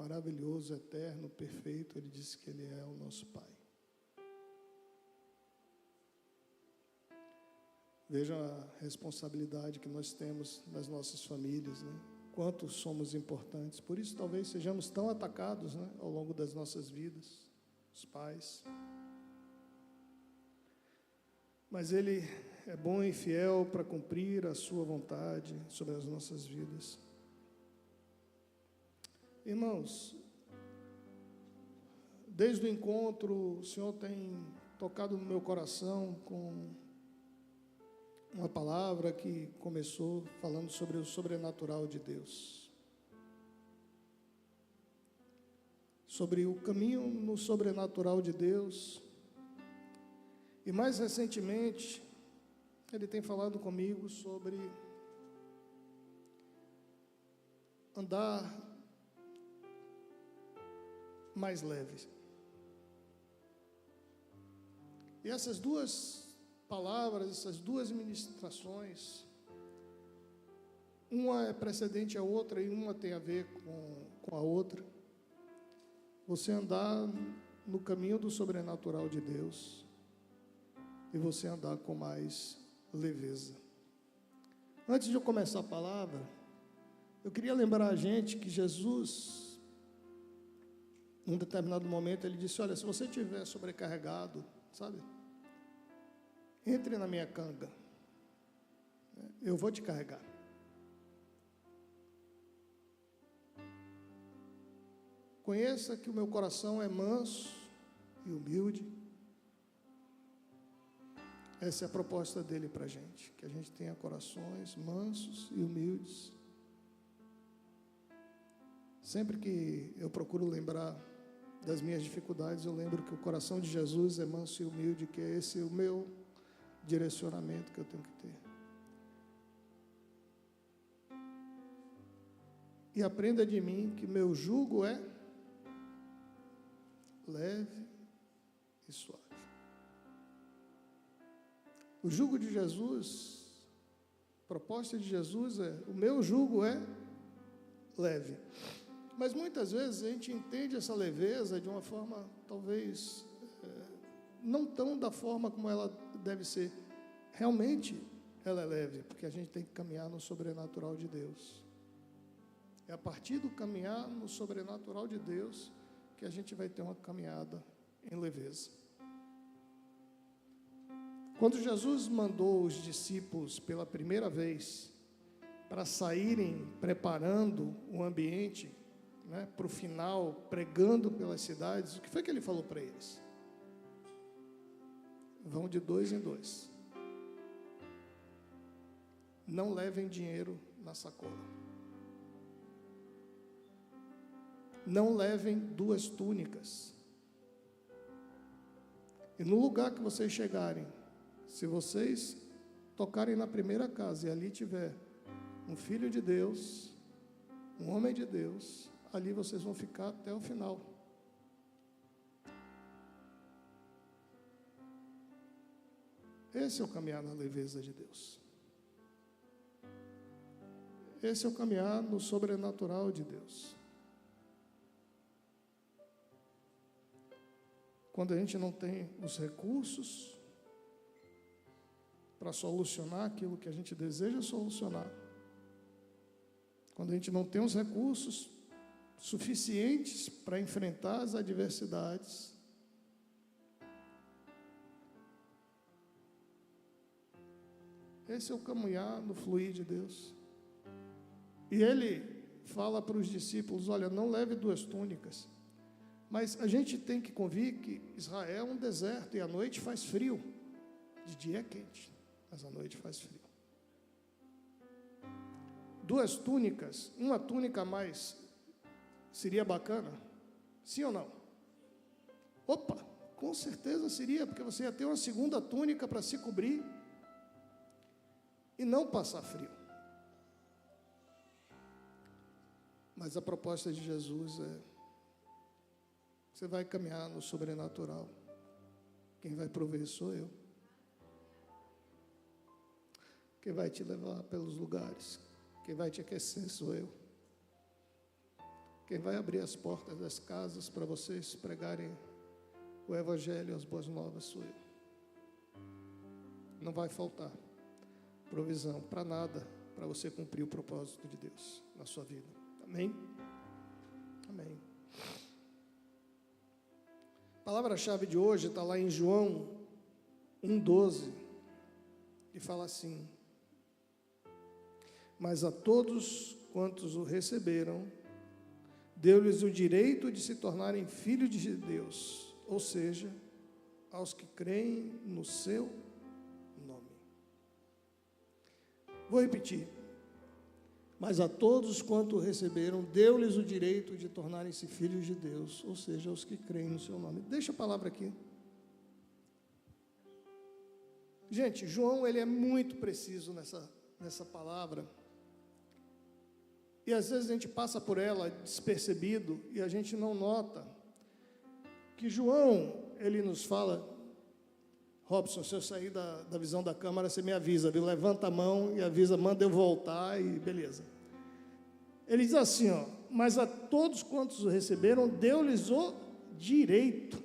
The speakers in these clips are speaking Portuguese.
maravilhoso, eterno, perfeito, Ele disse que Ele é o nosso Pai. Veja a responsabilidade que nós temos nas nossas famílias, né? Quanto somos importantes. Por isso, talvez sejamos tão atacados, né, ao longo das nossas vidas, os pais. Mas Ele é bom e fiel para cumprir a sua vontade sobre as nossas vidas. Irmãos, desde o encontro, o Senhor tem tocado no meu coração com uma palavra que começou falando sobre o sobrenatural de Deus. Sobre o caminho no sobrenatural de Deus. E mais recentemente, Ele tem falado comigo sobre andar mais leve. E essas duas palavras, essas duas ministrações, uma é precedente à outra e uma tem a ver com a outra. Você andar no caminho do sobrenatural de Deus e você andar com mais leveza. Antes de eu começar a palavra, eu queria lembrar a gente que Jesus, num determinado momento, Ele disse: olha, se você estiver sobrecarregado, sabe? Entre na minha canga, eu vou te carregar. Conheça que o meu coração é manso e humilde. Essa é a proposta dele para a gente, que a gente tenha corações mansos e humildes. Sempre que eu procuro lembrar das minhas dificuldades, eu lembro que o coração de Jesus é manso e humilde, que é esse o meu direcionamento que eu tenho que ter. E aprenda de mim que meu jugo é leve e suave. O jugo de Jesus, a proposta de Jesus é: o meu jugo é leve. Mas muitas vezes a gente entende essa leveza de uma forma, talvez, não tão da forma como ela deve ser. Realmente ela é leve, porque a gente tem que caminhar no sobrenatural de Deus. É a partir do caminhar no sobrenatural de Deus que a gente vai ter uma caminhada em leveza. Quando Jesus mandou os discípulos pela primeira vez para saírem preparando o ambiente, né, para o final, pregando pelas cidades, o que foi que Ele falou para eles? Vão de 2 em 2. Não levem dinheiro na sacola. Não levem 2 túnicas. E no lugar que vocês chegarem, se vocês tocarem na primeira casa e ali tiver um filho de Deus, um homem de Deus, ali vocês vão ficar até o final. Esse é o caminhar na leveza de Deus. Esse é o caminhar no sobrenatural de Deus. Quando a gente não tem os recursos para solucionar aquilo que a gente deseja solucionar, quando a gente não tem os recursos suficientes para enfrentar as adversidades, esse é o caminhar no fluir de Deus. E Ele fala para os discípulos: olha, não leve 2 túnicas. Mas a gente tem que convir que Israel é um deserto e à noite faz frio. De dia é quente, mas à noite faz frio. 2 túnicas, uma túnica a mais, seria bacana? Sim ou não? Opa, com certeza seria, porque você ia ter uma segunda túnica para se cobrir e não passar frio. Mas a proposta de Jesus é: você vai caminhar no sobrenatural. Quem vai prover sou eu. Quem vai te levar pelos lugares, quem vai te aquecer sou eu. Quem vai abrir as portas das casas para vocês pregarem o Evangelho, as boas novas, sou eu. Não vai faltar provisão para nada, para você cumprir o propósito de Deus na sua vida. Amém? Amém. A palavra-chave de hoje está lá em João 1,12, e fala assim: mas a todos quantos o receberam, deu-lhes o direito de se tornarem filhos de Deus, ou seja, aos que creem no seu nome. Vou repetir. Mas a todos quanto o receberam, deu-lhes o direito de tornarem-se filhos de Deus, ou seja, aos que creem no seu nome. Deixa a palavra aqui. Gente, João, ele é muito preciso nessa palavra. E às vezes a gente passa por ela despercebido e a gente não nota que João, ele nos fala. Robson, se eu sair da visão da câmara, você me avisa, viu? Levanta a mão e avisa, manda eu voltar e beleza. Ele diz assim, ó: mas a todos quantos o receberam, deu-lhes o direito.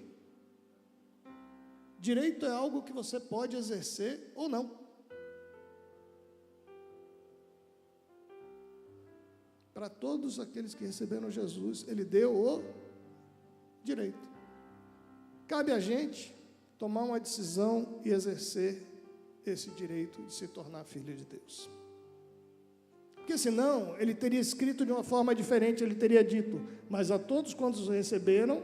Direito é algo que você pode exercer ou não. Para todos aqueles que receberam Jesus, ele deu o direito. Cabe a gente tomar uma decisão e exercer esse direito de se tornar filho de Deus. Porque senão, ele teria escrito de uma forma diferente, ele teria dito: mas a todos quantos os receberam,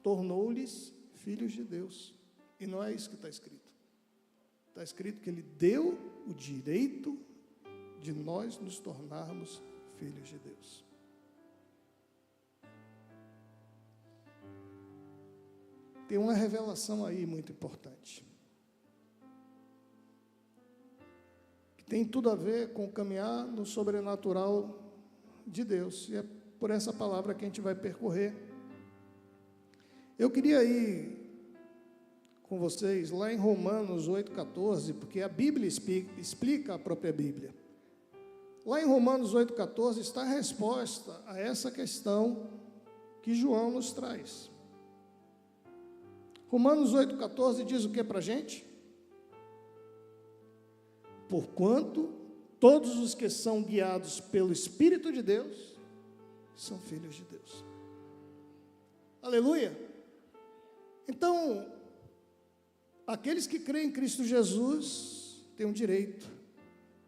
tornou-lhes filhos de Deus. E não é isso que está escrito. Está escrito que ele deu o direito de nós nos tornarmos filhos de Deus. Tem uma revelação aí muito importante, que tem tudo a ver com caminhar no sobrenatural de Deus, e é por essa palavra que a gente vai percorrer. Eu queria ir com vocês lá em Romanos 8,14, porque a Bíblia explica a própria Bíblia. Lá em Romanos 8,14 está a resposta a essa questão que João nos traz. Romanos 8,14 diz o que para a gente? Porquanto todos os que são guiados pelo Espírito de Deus são filhos de Deus. Aleluia! Então, aqueles que creem em Cristo Jesus têm um direito,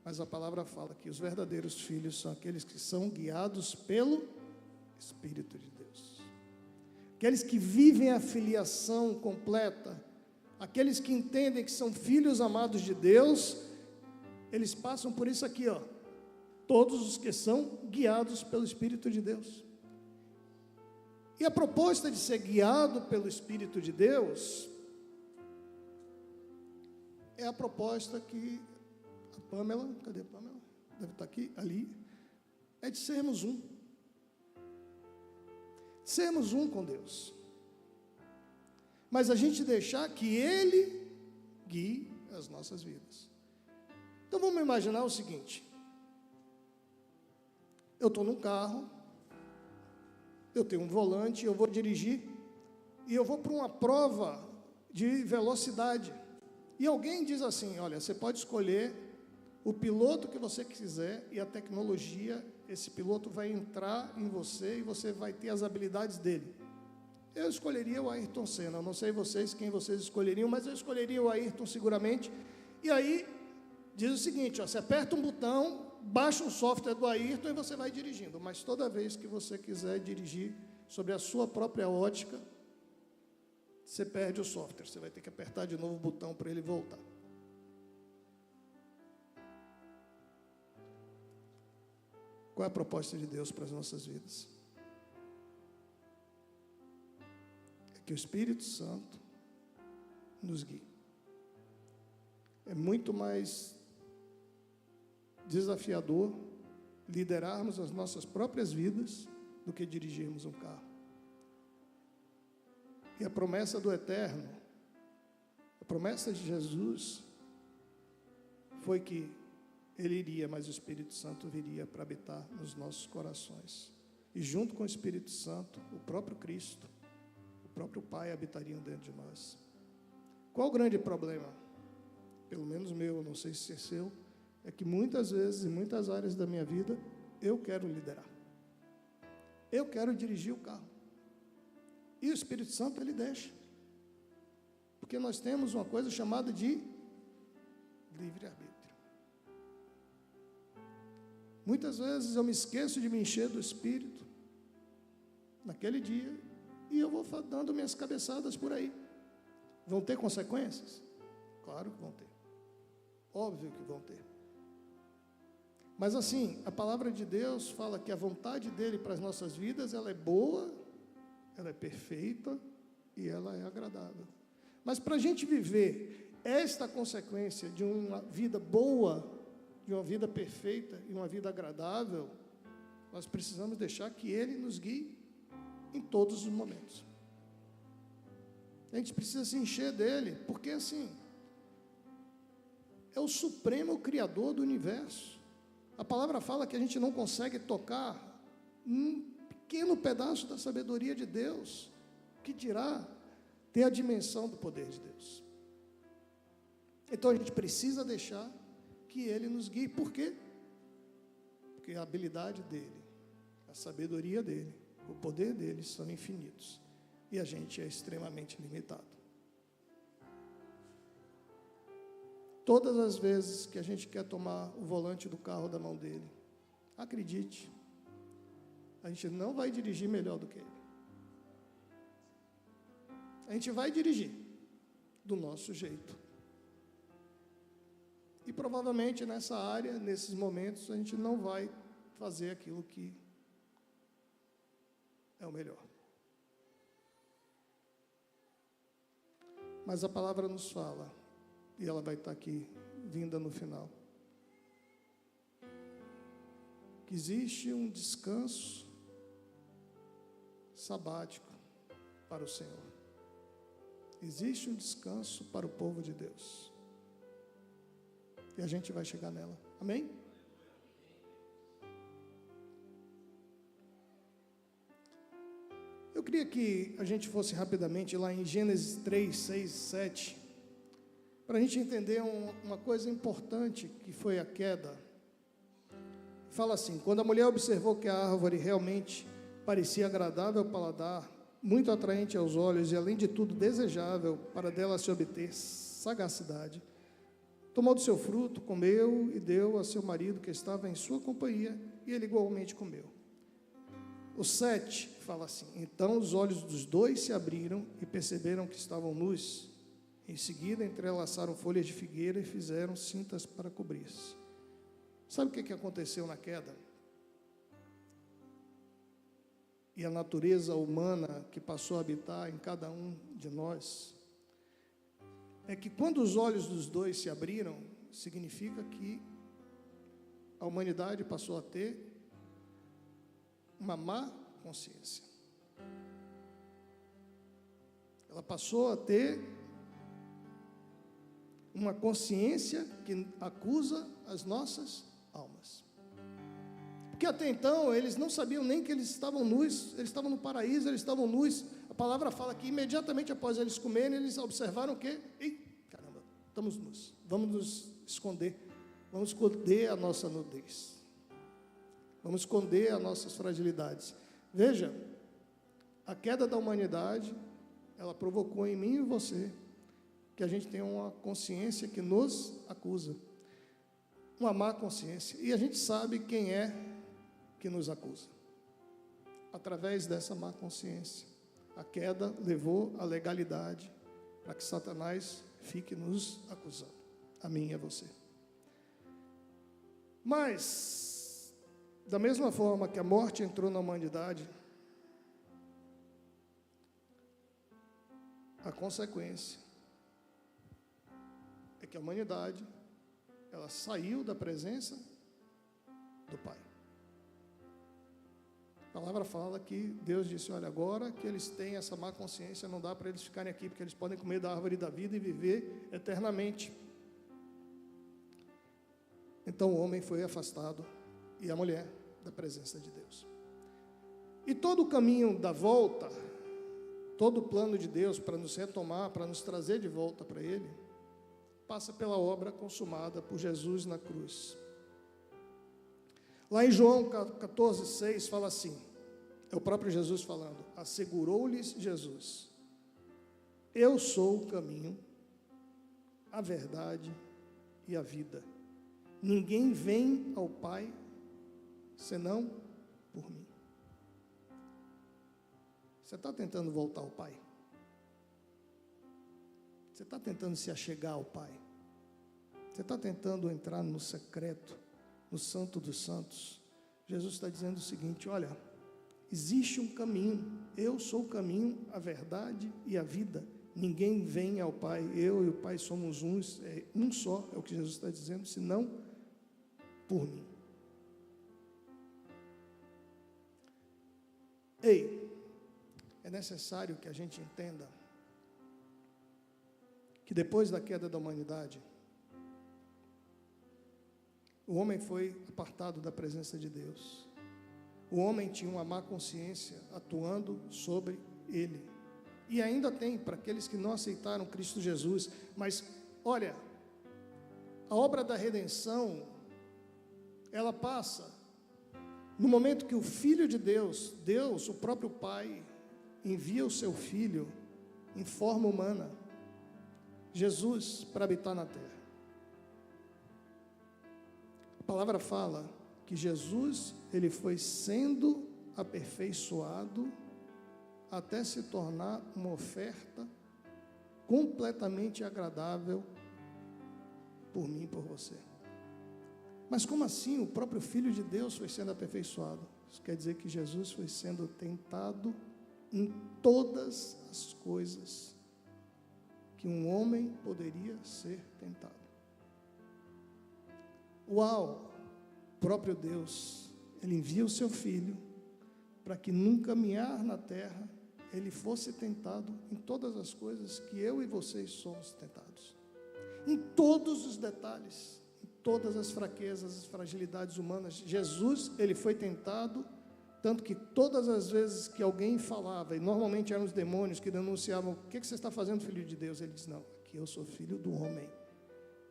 mas a palavra fala que os verdadeiros filhos são aqueles que são guiados pelo Espírito de Deus. Aqueles que vivem a filiação completa, aqueles que entendem que são filhos amados de Deus, eles passam por isso aqui, ó. Todos os que são guiados pelo Espírito de Deus. E a proposta de ser guiado pelo Espírito de Deus é a proposta que a Pamela, cadê a Pamela? Deve estar aqui, ali, é de sermos um. Sermos um com Deus. Mas a gente deixar que Ele guie as nossas vidas. Então vamos imaginar o seguinte: eu estou num carro, eu tenho um volante, eu vou dirigir, e eu vou para uma prova de velocidade. E alguém diz assim: olha, você pode escolher o piloto que você quiser e a tecnologia, esse piloto vai entrar em você e você vai ter as habilidades dele. Eu escolheria o Ayrton Senna, eu não sei vocês quem vocês escolheriam, mas eu escolheria o Ayrton seguramente. E aí, diz o seguinte, ó, você aperta um botão, baixa um software do Ayrton e você vai dirigindo. Mas toda vez que você quiser dirigir sobre a sua própria ótica, você perde o software, você vai ter que apertar de novo o botão para ele voltar. Qual é a proposta de Deus para as nossas vidas? É que o Espírito Santo nos guie. É muito mais desafiador liderarmos as nossas próprias vidas do que dirigirmos um carro. E a promessa do Eterno, a promessa de Jesus, foi que ele iria, mas o Espírito Santo viria para habitar nos nossos corações. E junto com o Espírito Santo, o próprio Cristo, o próprio Pai habitariam dentro de nós. Qual o grande problema? Pelo menos meu, não sei se é seu, é que muitas vezes, em muitas áreas da minha vida, eu quero liderar. Eu quero dirigir o carro. E o Espírito Santo, ele deixa. Porque nós temos uma coisa chamada de livre-arbítrio. Muitas vezes eu me esqueço de me encher do Espírito naquele dia e eu vou dando minhas cabeçadas por aí. Vão ter consequências? Claro que vão ter. Óbvio que vão ter. Mas assim, a palavra de Deus fala que a vontade dele para as nossas vidas, ela é boa, ela é perfeita e ela é agradável. Mas para a gente viver esta consequência de uma vida boa, de uma vida perfeita e uma vida agradável, nós precisamos deixar que ele nos guie em todos os momentos. A gente precisa se encher dele, porque assim, é o supremo criador do universo. A palavra fala que a gente não consegue tocar um pequeno pedaço da sabedoria de Deus, que dirá ter a dimensão do poder de Deus. Então a gente precisa deixar que ele nos guie. Por quê? Porque a habilidade dele, a sabedoria dele, o poder dele são infinitos. E a gente é extremamente limitado. Todas as vezes que a gente quer tomar o volante do carro da mão dele, acredite, a gente não vai dirigir melhor do que ele. A gente vai dirigir do nosso jeito. E provavelmente nessa área, nesses momentos, a gente não vai fazer aquilo que é o melhor. Mas a palavra nos fala, e ela vai estar aqui, vinda no final, que existe um descanso sabático para o Senhor. Existe um descanso para o povo de Deus. E a gente vai chegar nela. Amém? Eu queria que a gente fosse rapidamente lá em Gênesis 3, 6, 7, para a gente entender uma coisa importante que foi a queda. Fala assim: quando a mulher observou que a árvore realmente parecia agradável ao paladar, muito atraente aos olhos e, além de tudo, desejável para dela se obter sagacidade, tomou do seu fruto, comeu e deu a seu marido que estava em sua companhia, e ele igualmente comeu. O 7 fala assim: então os olhos dos dois se abriram e perceberam que estavam nus. Em seguida entrelaçaram folhas de figueira e fizeram cintas para cobrir-se. Sabe o que aconteceu na queda? E a natureza humana que passou a habitar em cada um de nós, é que quando os olhos dos dois se abriram, significa que a humanidade passou a ter uma má consciência. Ela passou a ter uma consciência que acusa as nossas almas. Porque até então eles não sabiam nem que eles estavam nus, eles estavam no paraíso, eles estavam nus. A palavra fala que imediatamente após eles comerem, eles observaram que, caramba, estamos nus, vamos nos esconder, vamos esconder a nossa nudez, vamos esconder as nossas fragilidades. Veja, a queda da humanidade, ela provocou em mim e você que a gente tenha uma consciência que nos acusa, uma má consciência, e a gente sabe quem é que nos acusa. Através dessa má consciência, a queda levou a legalidade para que Satanás fique nos acusando, a mim e a você. Mas, da mesma forma que a morte entrou na humanidade, a consequência é que a humanidade, ela saiu da presença do Pai. A palavra fala que Deus disse: olha, agora que eles têm essa má consciência, não dá para eles ficarem aqui, porque eles podem comer da árvore da vida e viver eternamente. Então o homem foi afastado, e a mulher, da presença de Deus. E todo o caminho da volta, todo o plano de Deus para nos retomar, para nos trazer de volta para Ele, passa pela obra consumada por Jesus na cruz. Lá em João 14,6 fala assim, é o próprio Jesus falando, assegurou-lhes Jesus, eu sou o caminho, a verdade e a vida. Ninguém vem ao Pai senão por mim. Você está tentando voltar ao Pai? Você está tentando se achegar ao Pai? Você está tentando entrar no secreto, no Santo dos Santos? Jesus está dizendo o seguinte, olha, existe um caminho, eu sou o caminho, a verdade e a vida. Ninguém vem ao Pai, eu e o Pai somos um só, é o que Jesus está dizendo, senão por mim. Ei, é necessário que a gente entenda que depois da queda da humanidade, o homem foi apartado da presença de Deus. O homem tinha uma má consciência atuando sobre ele. E ainda tem para aqueles que não aceitaram Cristo Jesus. Mas, olha, a obra da redenção, ela passa no momento que o Filho de Deus, Deus, o próprio Pai, envia o seu Filho em forma humana, Jesus, para habitar na terra. A palavra fala que Jesus, ele foi sendo aperfeiçoado até se tornar uma oferta completamente agradável por mim e por você. Mas como assim o próprio Filho de Deus foi sendo aperfeiçoado? Isso quer dizer que Jesus foi sendo tentado em todas as coisas que um homem poderia ser tentado. Uau! O próprio Deus, ele envia o seu Filho para que num caminhar na terra ele fosse tentado em todas as coisas que eu e vocês somos tentados. Em todos os detalhes, em todas as fraquezas, as fragilidades humanas, Jesus, ele foi tentado, tanto que todas as vezes que alguém falava, e normalmente eram os demônios que denunciavam, o que você está fazendo, filho de Deus? Ele diz, não, aqui eu sou filho do homem,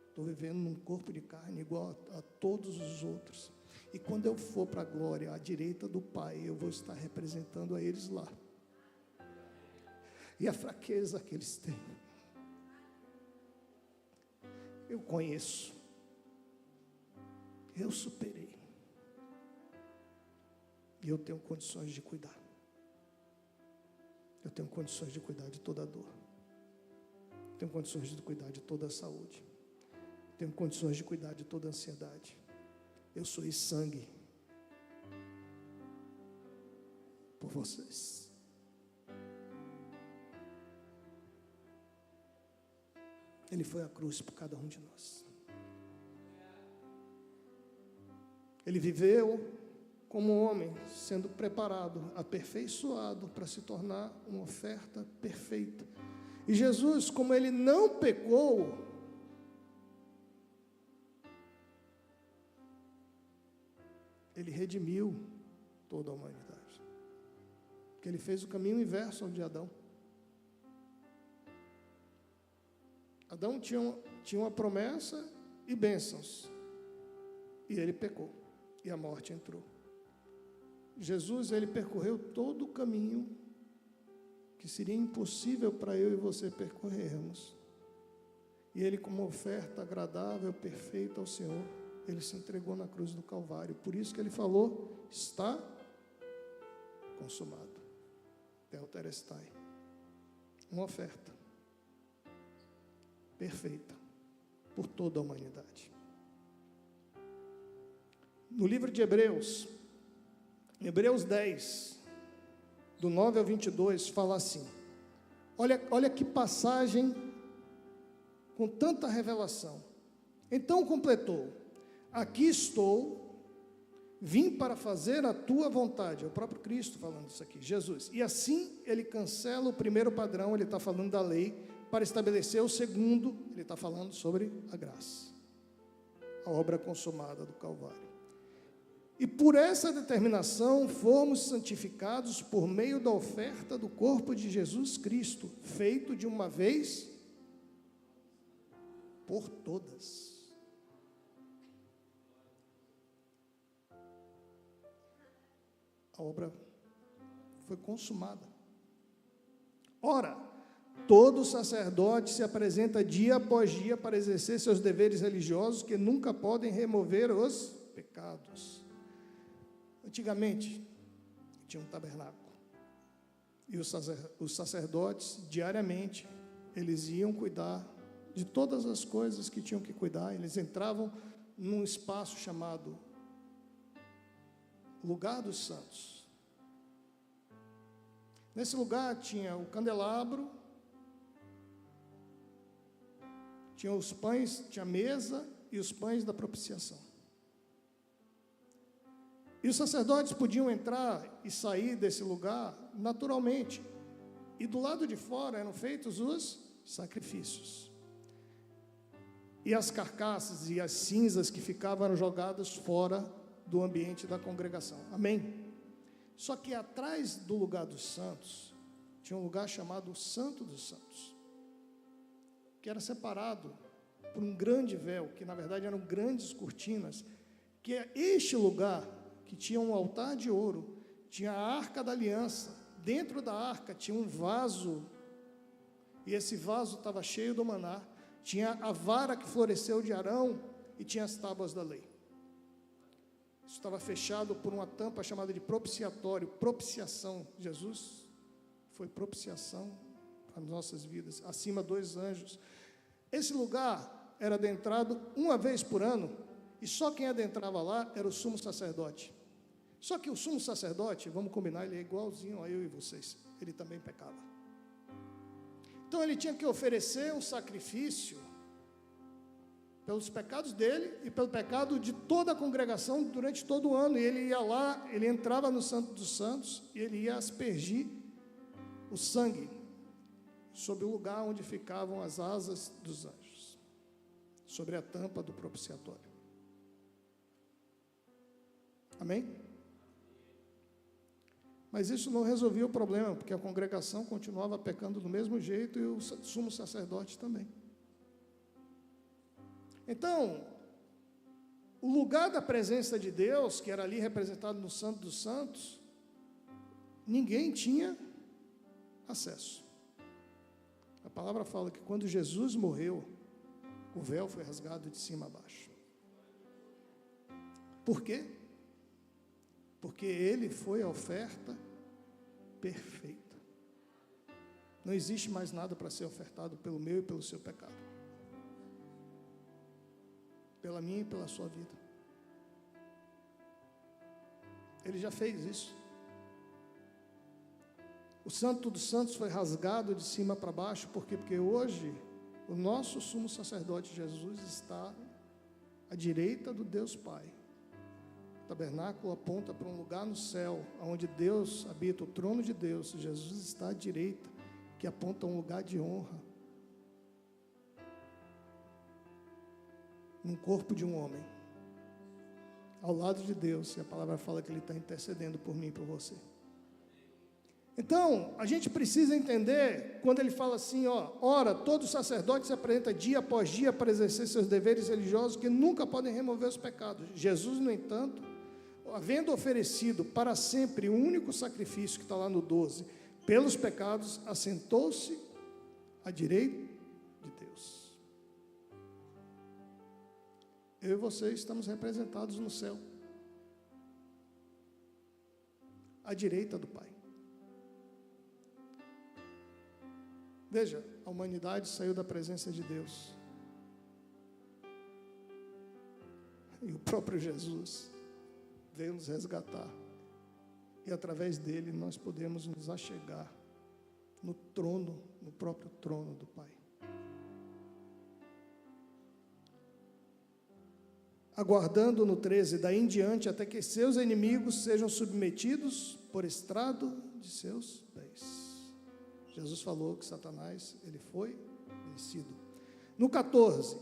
estou vivendo num corpo de carne igual a todos os outros, e quando eu for para a glória, à direita do Pai, eu vou estar representando a eles lá, e a fraqueza que eles têm, eu conheço, eu superei, e eu tenho condições de cuidar. Eu tenho condições de cuidar de toda a dor. Tenho condições de cuidar de toda a saúde. Tenho condições de cuidar de toda a ansiedade. Eu sou sangue por vocês. Ele foi à cruz por cada um de nós. Ele viveu como homem, sendo preparado, aperfeiçoado para se tornar uma oferta perfeita. E Jesus, como ele não pecou, ele redimiu toda a humanidade. Porque ele fez o caminho inverso ao de Adão. Adão tinha uma promessa e bênçãos, e ele pecou, e a morte entrou. Jesus, ele percorreu todo o caminho que seria impossível para eu e você percorrermos, e ele, como oferta agradável, perfeita ao Senhor, ele se entregou na cruz do Calvário. Por isso que ele falou, está consumado, Tetelestai, uma oferta perfeita por toda a humanidade. No livro de Hebreus, Hebreus 10, do 9 ao 22, fala assim, olha que passagem com tanta revelação. Então completou, aqui estou, vim para fazer a tua vontade. É o próprio Cristo falando isso aqui, Jesus. E assim ele cancela o primeiro padrão, ele está falando da lei, para estabelecer o segundo, ele está falando sobre a graça. a obra consumada do Calvário. E por essa determinação fomos santificados por meio da oferta do corpo de Jesus Cristo, feito de uma vez por todas. A obra foi consumada. Ora, todo sacerdote se apresenta dia após dia para exercer seus deveres religiosos, que nunca podem remover os pecados. Antigamente, tinha um tabernáculo, e os sacerdotes, diariamente, eles iam cuidar de todas as coisas que tinham que cuidar. Eles entravam num espaço chamado Lugar dos Santos. Nesse lugar tinha o candelabro, tinha os pães, tinha a mesa e os pães da propiciação. E os sacerdotes podiam entrar e sair desse lugar naturalmente. E do lado de fora eram feitos os sacrifícios. E as carcaças e as cinzas que ficavam eram jogadas fora do ambiente da congregação. Amém? Só que atrás do lugar dos santos, tinha um lugar chamado Santo dos Santos, que era separado por um grande véu, que na verdade eram grandes cortinas, que é este lugar que tinha um altar de ouro, tinha a arca da aliança, dentro da arca tinha um vaso, e esse vaso estava cheio do maná, tinha a vara que floresceu de Arão, e tinha as tábuas da lei. Isso estava fechado por uma tampa chamada de propiciatório, propiciação. Jesus foi propiciação para as nossas vidas, acima 2 anjos. Esse lugar era adentrado uma vez por ano, e só quem adentrava lá era o sumo sacerdote. Só que o sumo sacerdote, vamos combinar, ele é igualzinho a eu e vocês, ele também pecava. Então ele tinha que oferecer um sacrifício pelos pecados dele e pelo pecado de toda a congregação durante todo o ano. E ele ia lá, ele entrava no Santo dos Santos e ele ia aspergir o sangue sobre o lugar onde ficavam as asas dos anjos, sobre a tampa do propiciatório. Amém? Mas isso não resolvia o problema, porque a congregação continuava pecando do mesmo jeito e o sumo sacerdote também. Então, o lugar da presença de Deus, que era ali representado no Santo dos Santos, ninguém tinha acesso. A palavra fala que quando Jesus morreu, o véu foi rasgado de cima a baixo. Por quê? Porque ele foi a oferta perfeita. Não existe mais nada para ser ofertado pelo meu e pelo seu pecado, pela minha e pela sua vida. Ele já fez isso. O Santo dos Santos foi rasgado de cima para baixo, por quê? Porque hoje o nosso sumo sacerdote Jesus está à direita do Deus Pai. O tabernáculo aponta para um lugar no céu, onde Deus habita, o trono de Deus. Jesus está à direita, que aponta a um lugar de honra, num corpo de um homem, ao lado de Deus, e a palavra fala que Ele está intercedendo por mim e por você. Então, a gente precisa entender, quando ele fala assim, ora, todo sacerdote se apresenta dia após dia para exercer seus deveres religiosos, que nunca podem remover os pecados. Jesus, no entanto, havendo oferecido para sempre o único sacrifício, que está lá no 12, pelos pecados, assentou-se à direita de Deus. Eu e você estamos representados no céu, à direita do Pai. Veja, a humanidade saiu da presença de Deus, e o próprio Jesus veio nos resgatar, e através dele nós podemos nos achegar no trono, no próprio trono do Pai. Aguardando no 13, daí em diante, até que seus inimigos sejam submetidos por estrado de seus pés. Jesus falou que Satanás, ele foi vencido. No 14,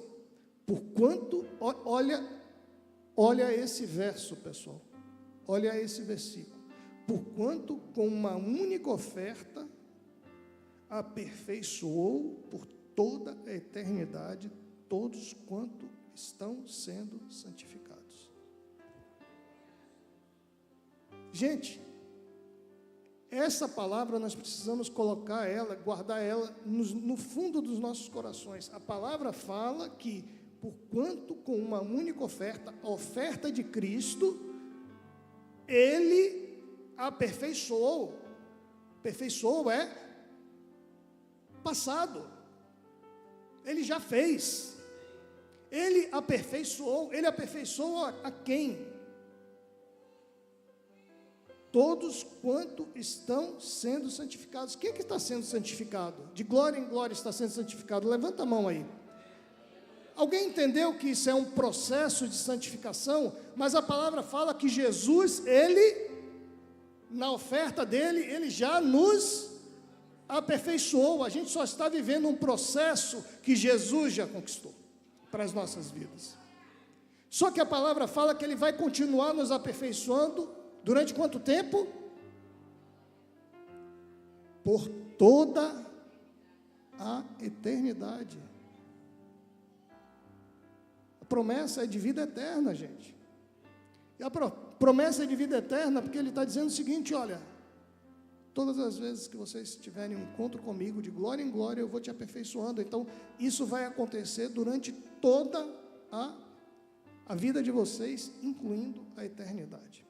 Porquanto, olha esse verso, pessoal, olha esse versículo. Porquanto com uma única oferta aperfeiçoou por toda a eternidade todos quanto estão sendo santificados. Gente, essa palavra nós precisamos colocar ela, guardar ela no fundo dos nossos corações. A palavra fala que, porquanto com uma única oferta, a oferta de Cristo, Ele aperfeiçoou. Aperfeiçoou é passado. Ele já fez. Ele aperfeiçoou a quem? Todos quanto estão sendo santificados. Quem é que está sendo santificado? De glória em glória está sendo santificado. Levanta a mão aí. Alguém entendeu que isso é um processo de santificação? Mas a palavra fala que Jesus, Ele, na oferta dele, Ele já nos aperfeiçoou. A gente só está vivendo um processo que Jesus já conquistou para as nossas vidas. Só que a palavra fala que Ele vai continuar nos aperfeiçoando durante quanto tempo? Por toda a eternidade. A promessa é de vida eterna, gente. E a promessa é de vida eterna porque Ele está dizendo o seguinte, olha, todas as vezes que vocês tiverem um encontro comigo, de glória em glória, eu vou te aperfeiçoando. Então, isso vai acontecer durante toda a vida de vocês, incluindo a eternidade.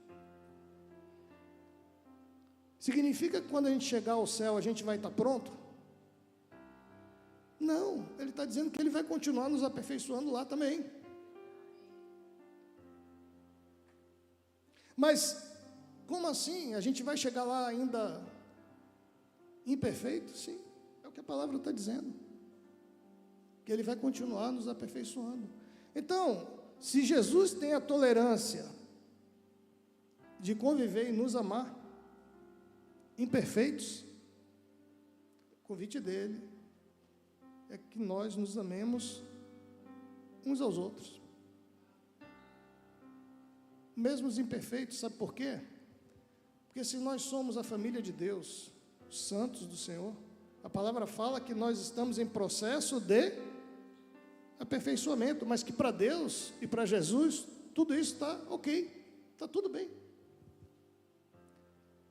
Significa que quando a gente chegar ao céu, a gente vai estar pronto? Não, Ele está dizendo que Ele vai continuar nos aperfeiçoando lá também. Mas, como assim? A gente vai chegar lá ainda imperfeito? Sim, é o que a palavra está dizendo. Que Ele vai continuar nos aperfeiçoando. Então, se Jesus tem a tolerância de conviver e nos amar, imperfeitos, o convite dele é que nós nos amemos uns aos outros. Mesmo os imperfeitos, sabe por quê? Porque se nós somos a família de Deus, os santos do Senhor, a palavra fala que nós estamos em processo de aperfeiçoamento, mas que para Deus e para Jesus, tudo isso está ok, está tudo bem.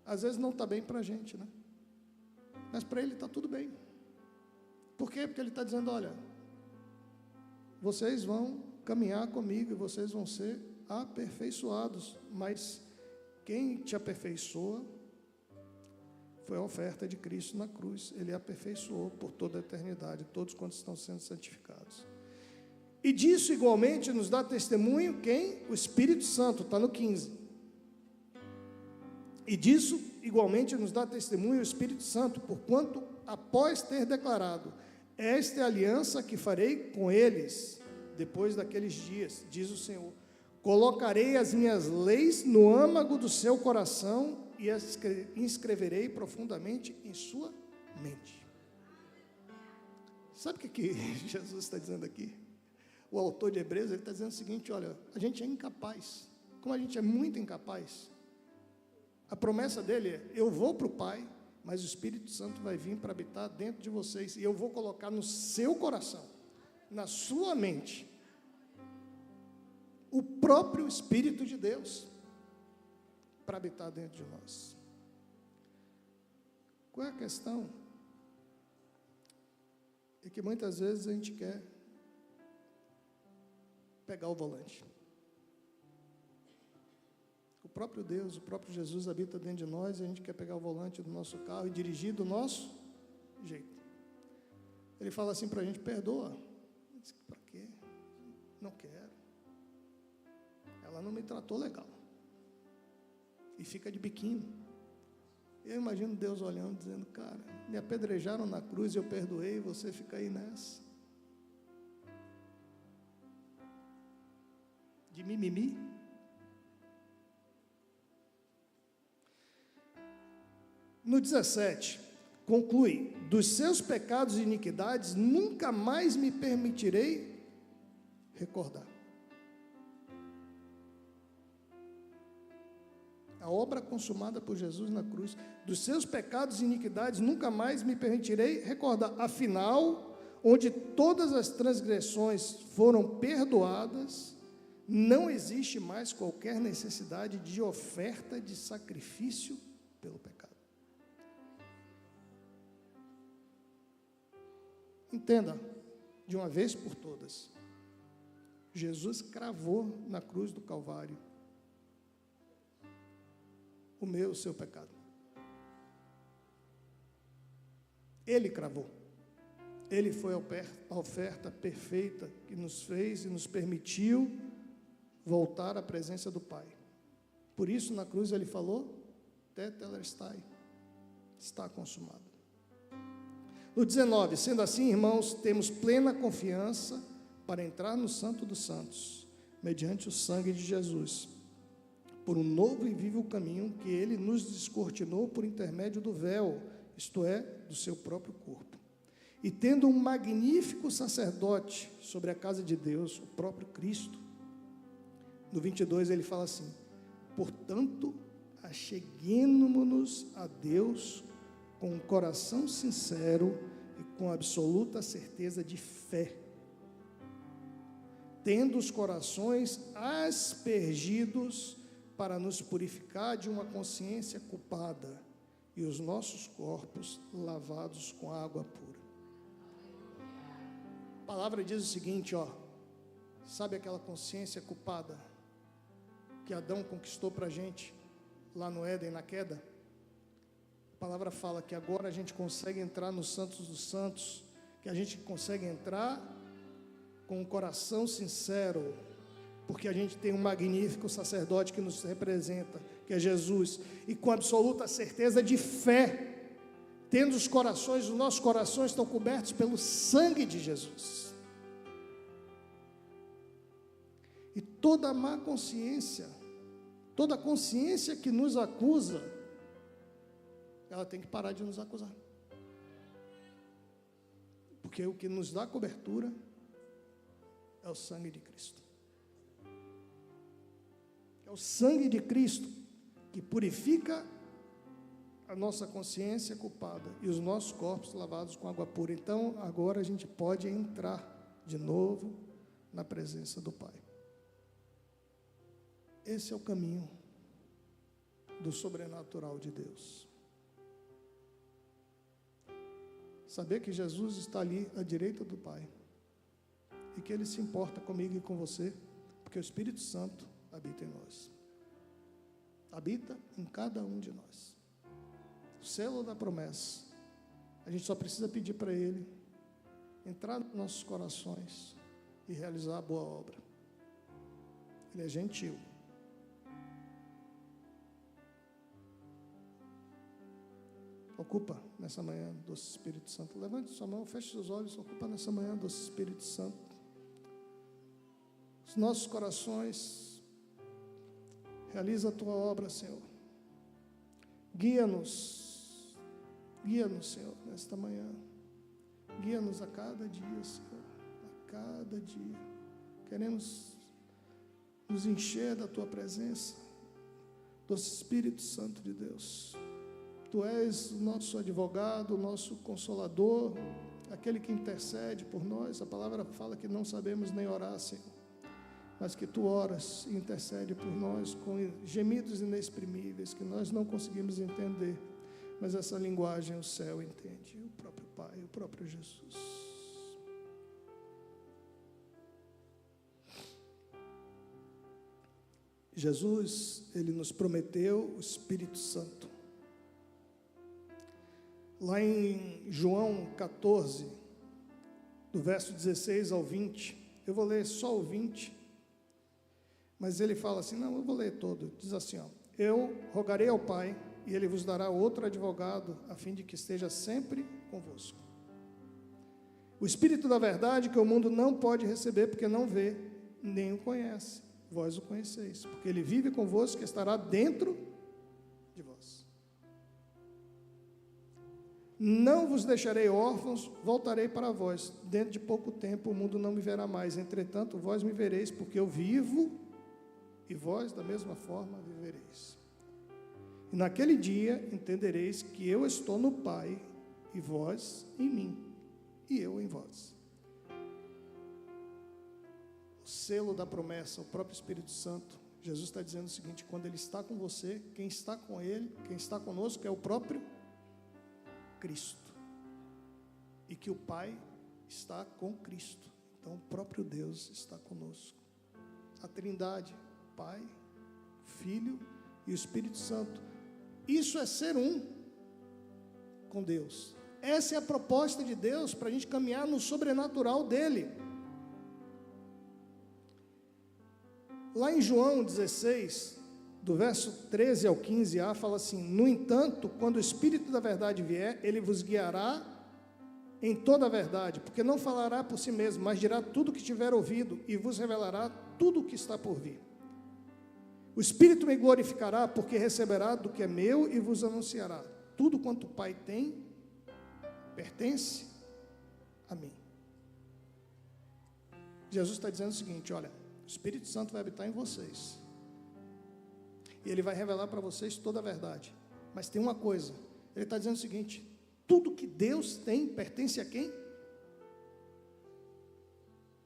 Às vezes não está bem para a gente, né? Mas para Ele está tudo bem. Por quê? Porque Ele está dizendo, olha, vocês vão caminhar comigo e vocês vão ser aperfeiçoados, mas quem te aperfeiçoa foi a oferta de Cristo na cruz. Ele aperfeiçoou por toda a eternidade, todos quantos estão sendo santificados. E disso igualmente nos dá testemunho quem? O Espírito Santo, está no 15. E disso igualmente nos dá testemunho o Espírito Santo, porquanto após ter declarado, esta é a aliança que farei com eles, depois daqueles dias, diz o Senhor, colocarei as minhas leis no âmago do seu coração e as inscreverei profundamente em sua mente. Sabe o que Jesus está dizendo aqui? O autor de Hebreus, ele está dizendo o seguinte, olha, a gente é incapaz, como a gente é muito incapaz, a promessa dele é, eu vou para o Pai, mas o Espírito Santo vai vir para habitar dentro de vocês, e eu vou colocar no seu coração, na sua mente, o próprio Espírito de Deus, para habitar dentro de nós. Qual é a questão? É que muitas vezes a gente quer pegar o volante. O próprio Deus, o próprio Jesus habita dentro de nós e a gente quer pegar o volante do nosso carro e dirigir do nosso jeito. Ele fala assim para a gente, perdoa. Para quê? Não quero. Ela não me tratou legal. E fica de biquinho. Eu imagino Deus olhando, dizendo, cara, me apedrejaram na cruz e eu perdoei, você fica aí nessa. De mimimi. No 17, conclui, dos seus pecados e iniquidades nunca mais me permitirei recordar. A obra consumada por Jesus na cruz, dos seus pecados e iniquidades nunca mais me permitirei recordar. Afinal, onde todas as transgressões foram perdoadas, não existe mais qualquer necessidade de oferta de sacrifício pelo pecado. Entenda, de uma vez por todas, Jesus cravou na cruz do Calvário o seu pecado. Ele cravou. Ele foi a oferta perfeita que nos fez e nos permitiu voltar à presença do Pai. Por isso, na cruz ele falou, tetelestai, está consumado. No 19, sendo assim, irmãos, temos plena confiança para entrar no Santo dos Santos, mediante o sangue de Jesus, por um novo e vivo caminho que ele nos descortinou por intermédio do véu, isto é, do seu próprio corpo. E tendo um magnífico sacerdote sobre a casa de Deus, o próprio Cristo, no 22 ele fala assim, portanto, acheguemo-nos a Deus com um coração sincero e com absoluta certeza de fé, tendo os corações aspergidos para nos purificar de uma consciência culpada e os nossos corpos lavados com água pura. A palavra diz o seguinte, sabe aquela consciência culpada que Adão conquistou para a gente lá no Éden, na queda? A palavra fala que agora a gente consegue entrar no Santos dos Santos, que a gente consegue entrar com um coração sincero, porque a gente tem um magnífico sacerdote que nos representa, que é Jesus, e com absoluta certeza de fé, tendo os nossos corações estão cobertos pelo sangue de Jesus. E toda má consciência, toda consciência que nos acusa, ela tem que parar de nos acusar. Porque o que nos dá cobertura é o sangue de Cristo. É o sangue de Cristo que purifica a nossa consciência culpada e os nossos corpos lavados com água pura. Então, agora a gente pode entrar de novo na presença do Pai. Esse é o caminho do sobrenatural de Deus. Saber que Jesus está ali à direita do Pai e que Ele se importa comigo e com você, porque o Espírito Santo habita em nós. Habita em cada um de nós. O selo da promessa. A gente só precisa pedir para Ele entrar nos nossos corações e realizar a boa obra. Ele é gentil. Ocupa nessa manhã, doce Espírito Santo. Levante sua mão, feche seus olhos. Ocupa nessa manhã, doce Espírito Santo. Os nossos corações. Realiza a tua obra, Senhor. Guia-nos, Senhor, nesta manhã. Guia-nos a cada dia, Senhor, a cada dia. Queremos nos encher da tua presença, doce Espírito Santo de Deus. Tu és o nosso advogado, o nosso consolador, aquele que intercede por nós. A palavra fala que não sabemos nem orar, Senhor, mas que Tu oras e intercede por nós com gemidos inexprimíveis, que nós não conseguimos entender, mas essa linguagem o céu entende, o próprio Pai, o próprio Jesus. Jesus, Ele nos prometeu o Espírito Santo. Lá em João 14, do verso 16 ao 20, eu vou ler só o 20, mas ele fala assim, não, eu vou ler todo, diz assim, eu rogarei ao Pai, e Ele vos dará outro advogado, a fim de que esteja sempre convosco. O Espírito da verdade, que o mundo não pode receber, porque não vê, nem o conhece, vós o conheceis, porque Ele vive convosco e estará dentro de vós. Não vos deixarei órfãos, voltarei para vós. Dentro de pouco tempo o mundo não me verá mais. Entretanto, vós me vereis, porque eu vivo, e vós da mesma forma vivereis. E naquele dia entendereis que eu estou no Pai, e vós em mim, e eu em vós. O selo da promessa, o próprio Espírito Santo, Jesus está dizendo o seguinte: quando Ele está com você, quem está com Ele, quem está conosco é o próprio Cristo. E que o Pai está com Cristo. Então o próprio Deus está conosco. A Trindade, Pai, Filho e o Espírito Santo. Isso é ser um com Deus. Essa é a proposta de Deus para a gente caminhar no sobrenatural dEle. Lá em João 16, do verso 13 ao 15a, fala assim: no entanto, quando o Espírito da verdade vier, Ele vos guiará em toda a verdade, porque não falará por si mesmo, mas dirá tudo o que tiver ouvido, e vos revelará tudo o que está por vir. O Espírito me glorificará, porque receberá do que é meu e vos anunciará. Tudo quanto o Pai tem, pertence a mim. Jesus está dizendo o seguinte: olha, o Espírito Santo vai habitar em vocês, e Ele vai revelar para vocês toda a verdade. Mas tem uma coisa, Ele está dizendo o seguinte: tudo que Deus tem pertence a quem?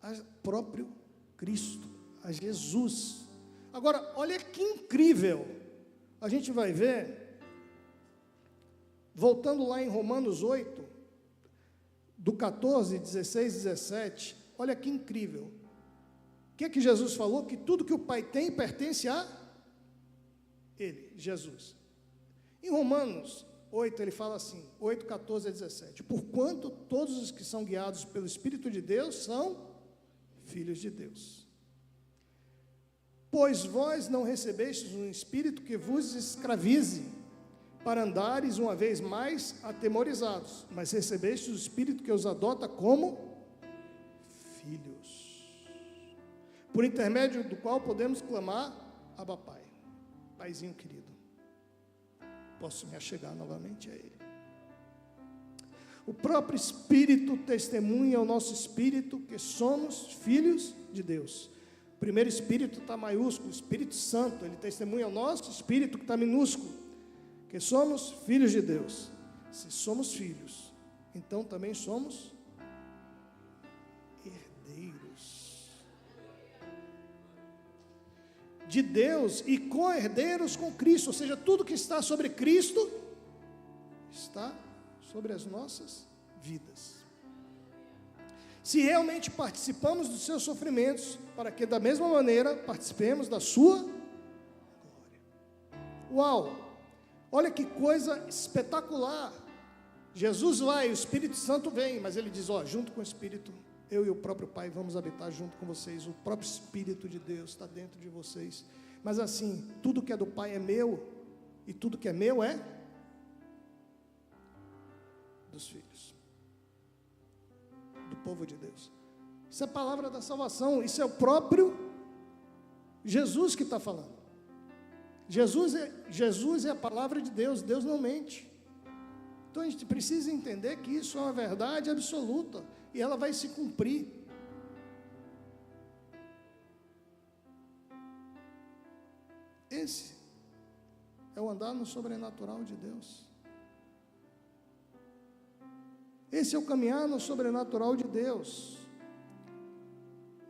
A próprio Cristo, a Jesus. Agora, olha que incrível, a gente vai ver, voltando lá em Romanos 8, do 14, 16, 17, olha que incrível. O que é que Jesus falou? Que tudo que o Pai tem pertence a Ele, Jesus. Em Romanos 8, ele fala assim, 8, 14 a 17, porquanto todos os que são guiados pelo Espírito de Deus são filhos de Deus. Pois vós não recebestes um Espírito que vos escravize, para andares uma vez mais atemorizados, mas recebestes o Espírito que os adota como filhos, por intermédio do qual podemos clamar: Abba Pai, Paizinho querido. Posso me achegar novamente a Ele. O próprio Espírito testemunha ao nosso espírito que somos filhos de Deus. O primeiro Espírito está maiúsculo, o Espírito Santo, ele testemunha ao nosso espírito que está minúsculo, que somos filhos de Deus. Se somos filhos, então também somos herdeiros de Deus e co-herdeiros com Cristo, ou seja, tudo que está sobre Cristo está sobre as nossas vidas. Se realmente participamos dos seus sofrimentos, para que da mesma maneira participemos da sua glória. Uau! Olha que coisa espetacular. Jesus vai, o Espírito Santo vem, mas ele diz, junto com o Espírito, eu e o próprio Pai vamos habitar junto com vocês. O próprio Espírito de Deus está dentro de vocês. Mas assim, tudo que é do Pai é meu, e tudo que é meu é dos filhos, do povo de Deus. Isso é a palavra da salvação, isso é o próprio Jesus que está falando. Jesus é a palavra de Deus, Deus não mente. Então a gente precisa entender que isso é uma verdade absoluta, e ela vai se cumprir. Esse é o andar no sobrenatural de Deus. Esse é o caminhar no sobrenatural de Deus.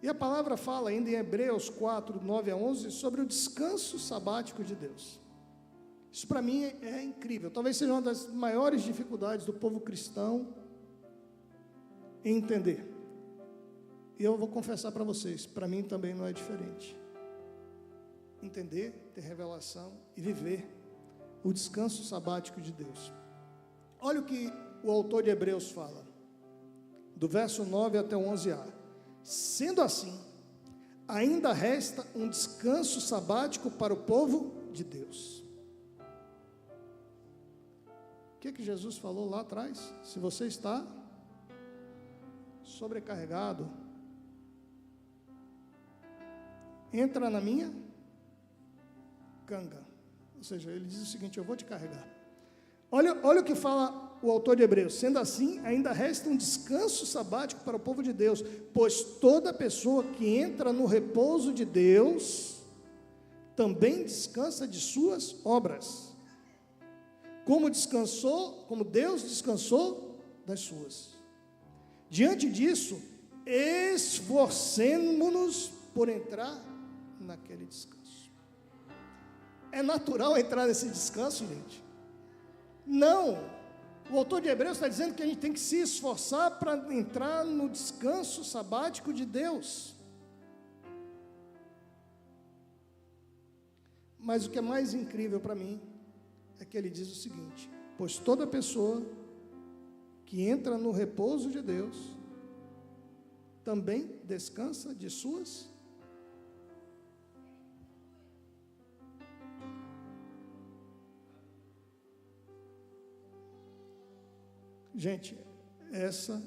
E a palavra fala ainda em Hebreus 4, 9 a 11, sobre o descanso sabático de Deus. Isso para mim é incrível, talvez seja uma das maiores dificuldades do povo cristão em entender. E eu vou confessar para vocês, para mim também não é diferente. Entender, ter revelação e viver o descanso sabático de Deus. Olha o que o autor de Hebreus fala, do verso 9 até o 11a. Sendo assim, ainda resta um descanso sabático para o povo de Deus. O que Jesus falou lá atrás? Se você está sobrecarregado, entra na minha canga. Ou seja, ele diz o seguinte, eu vou te carregar. Olha o que fala o autor de Hebreus: sendo assim, ainda resta um descanso sabático para o povo de Deus, pois toda pessoa que entra no repouso de Deus também descansa de suas obras, como Deus descansou das suas. Diante disso, esforcemo-nos por entrar naquele descanso. É natural entrar nesse descanso, gente? Não. O autor de Hebreus está dizendo que a gente tem que se esforçar para entrar no descanso sabático de Deus. Mas o que é mais incrível para mim é que ele diz o seguinte: pois toda pessoa que entra no repouso de Deus também descansa de suas. Gente, essa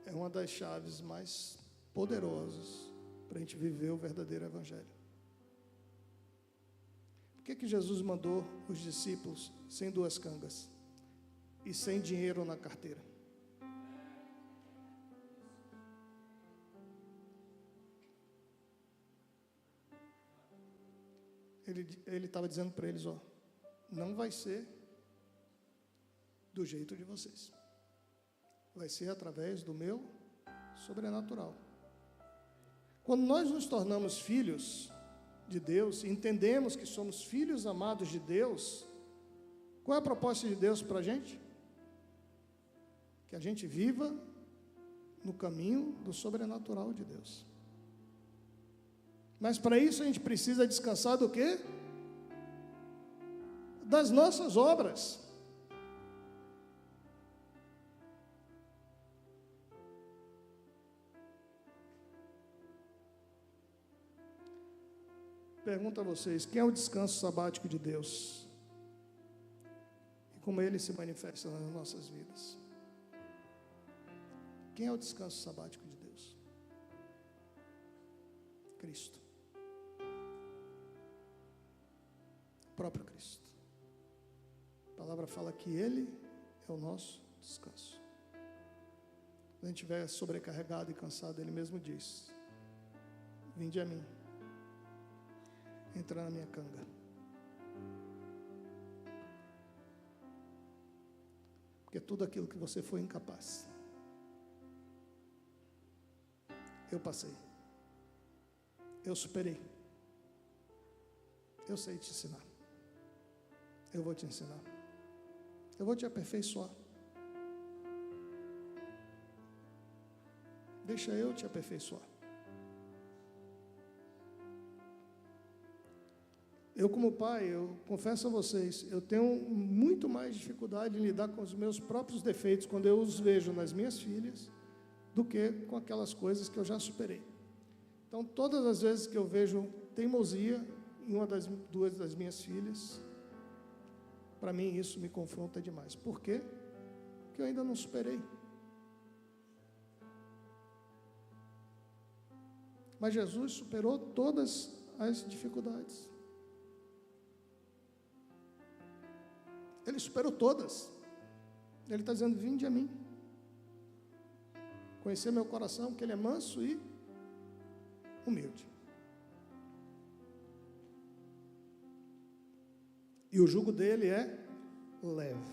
é uma das chaves mais poderosas para a gente viver o verdadeiro Evangelho. Por que Jesus mandou os discípulos sem 2 cangas e sem dinheiro na carteira? Ele estava dizendo para eles: ó, não vai ser do jeito de vocês, vai ser através do meu sobrenatural. Quando nós nos tornamos filhos de Deus, entendemos que somos filhos amados de Deus, qual é a proposta de Deus para a gente? Que a gente viva no caminho do sobrenatural de Deus. Mas para isso a gente precisa descansar do quê? Das nossas obras. Pergunto a vocês: quem é o descanso sabático de Deus? E como ele se manifesta nas nossas vidas? Quem é o descanso sabático de Deus? Cristo. O próprio Cristo. A palavra fala que Ele é o nosso descanso. Quando a gente estiver sobrecarregado e cansado, Ele mesmo diz: vinde a mim, entra na minha canga. Porque tudo aquilo que você foi incapaz, eu passei, eu superei, eu sei te ensinar, eu vou te ensinar, eu vou te aperfeiçoar. Deixa eu te aperfeiçoar. Eu, como pai, eu confesso a vocês, eu tenho muito mais dificuldade em lidar com os meus próprios defeitos quando eu os vejo nas minhas filhas do que com aquelas coisas que eu já superei. Então, todas as vezes que eu vejo teimosia em duas das minhas filhas, para mim isso me confronta demais. Por quê? Porque eu ainda não superei. Mas Jesus superou todas as dificuldades. Ele superou todas. Ele está dizendo: vinde a mim. Conhecer meu coração, que ele é manso e humilde. E o jugo dele é leve.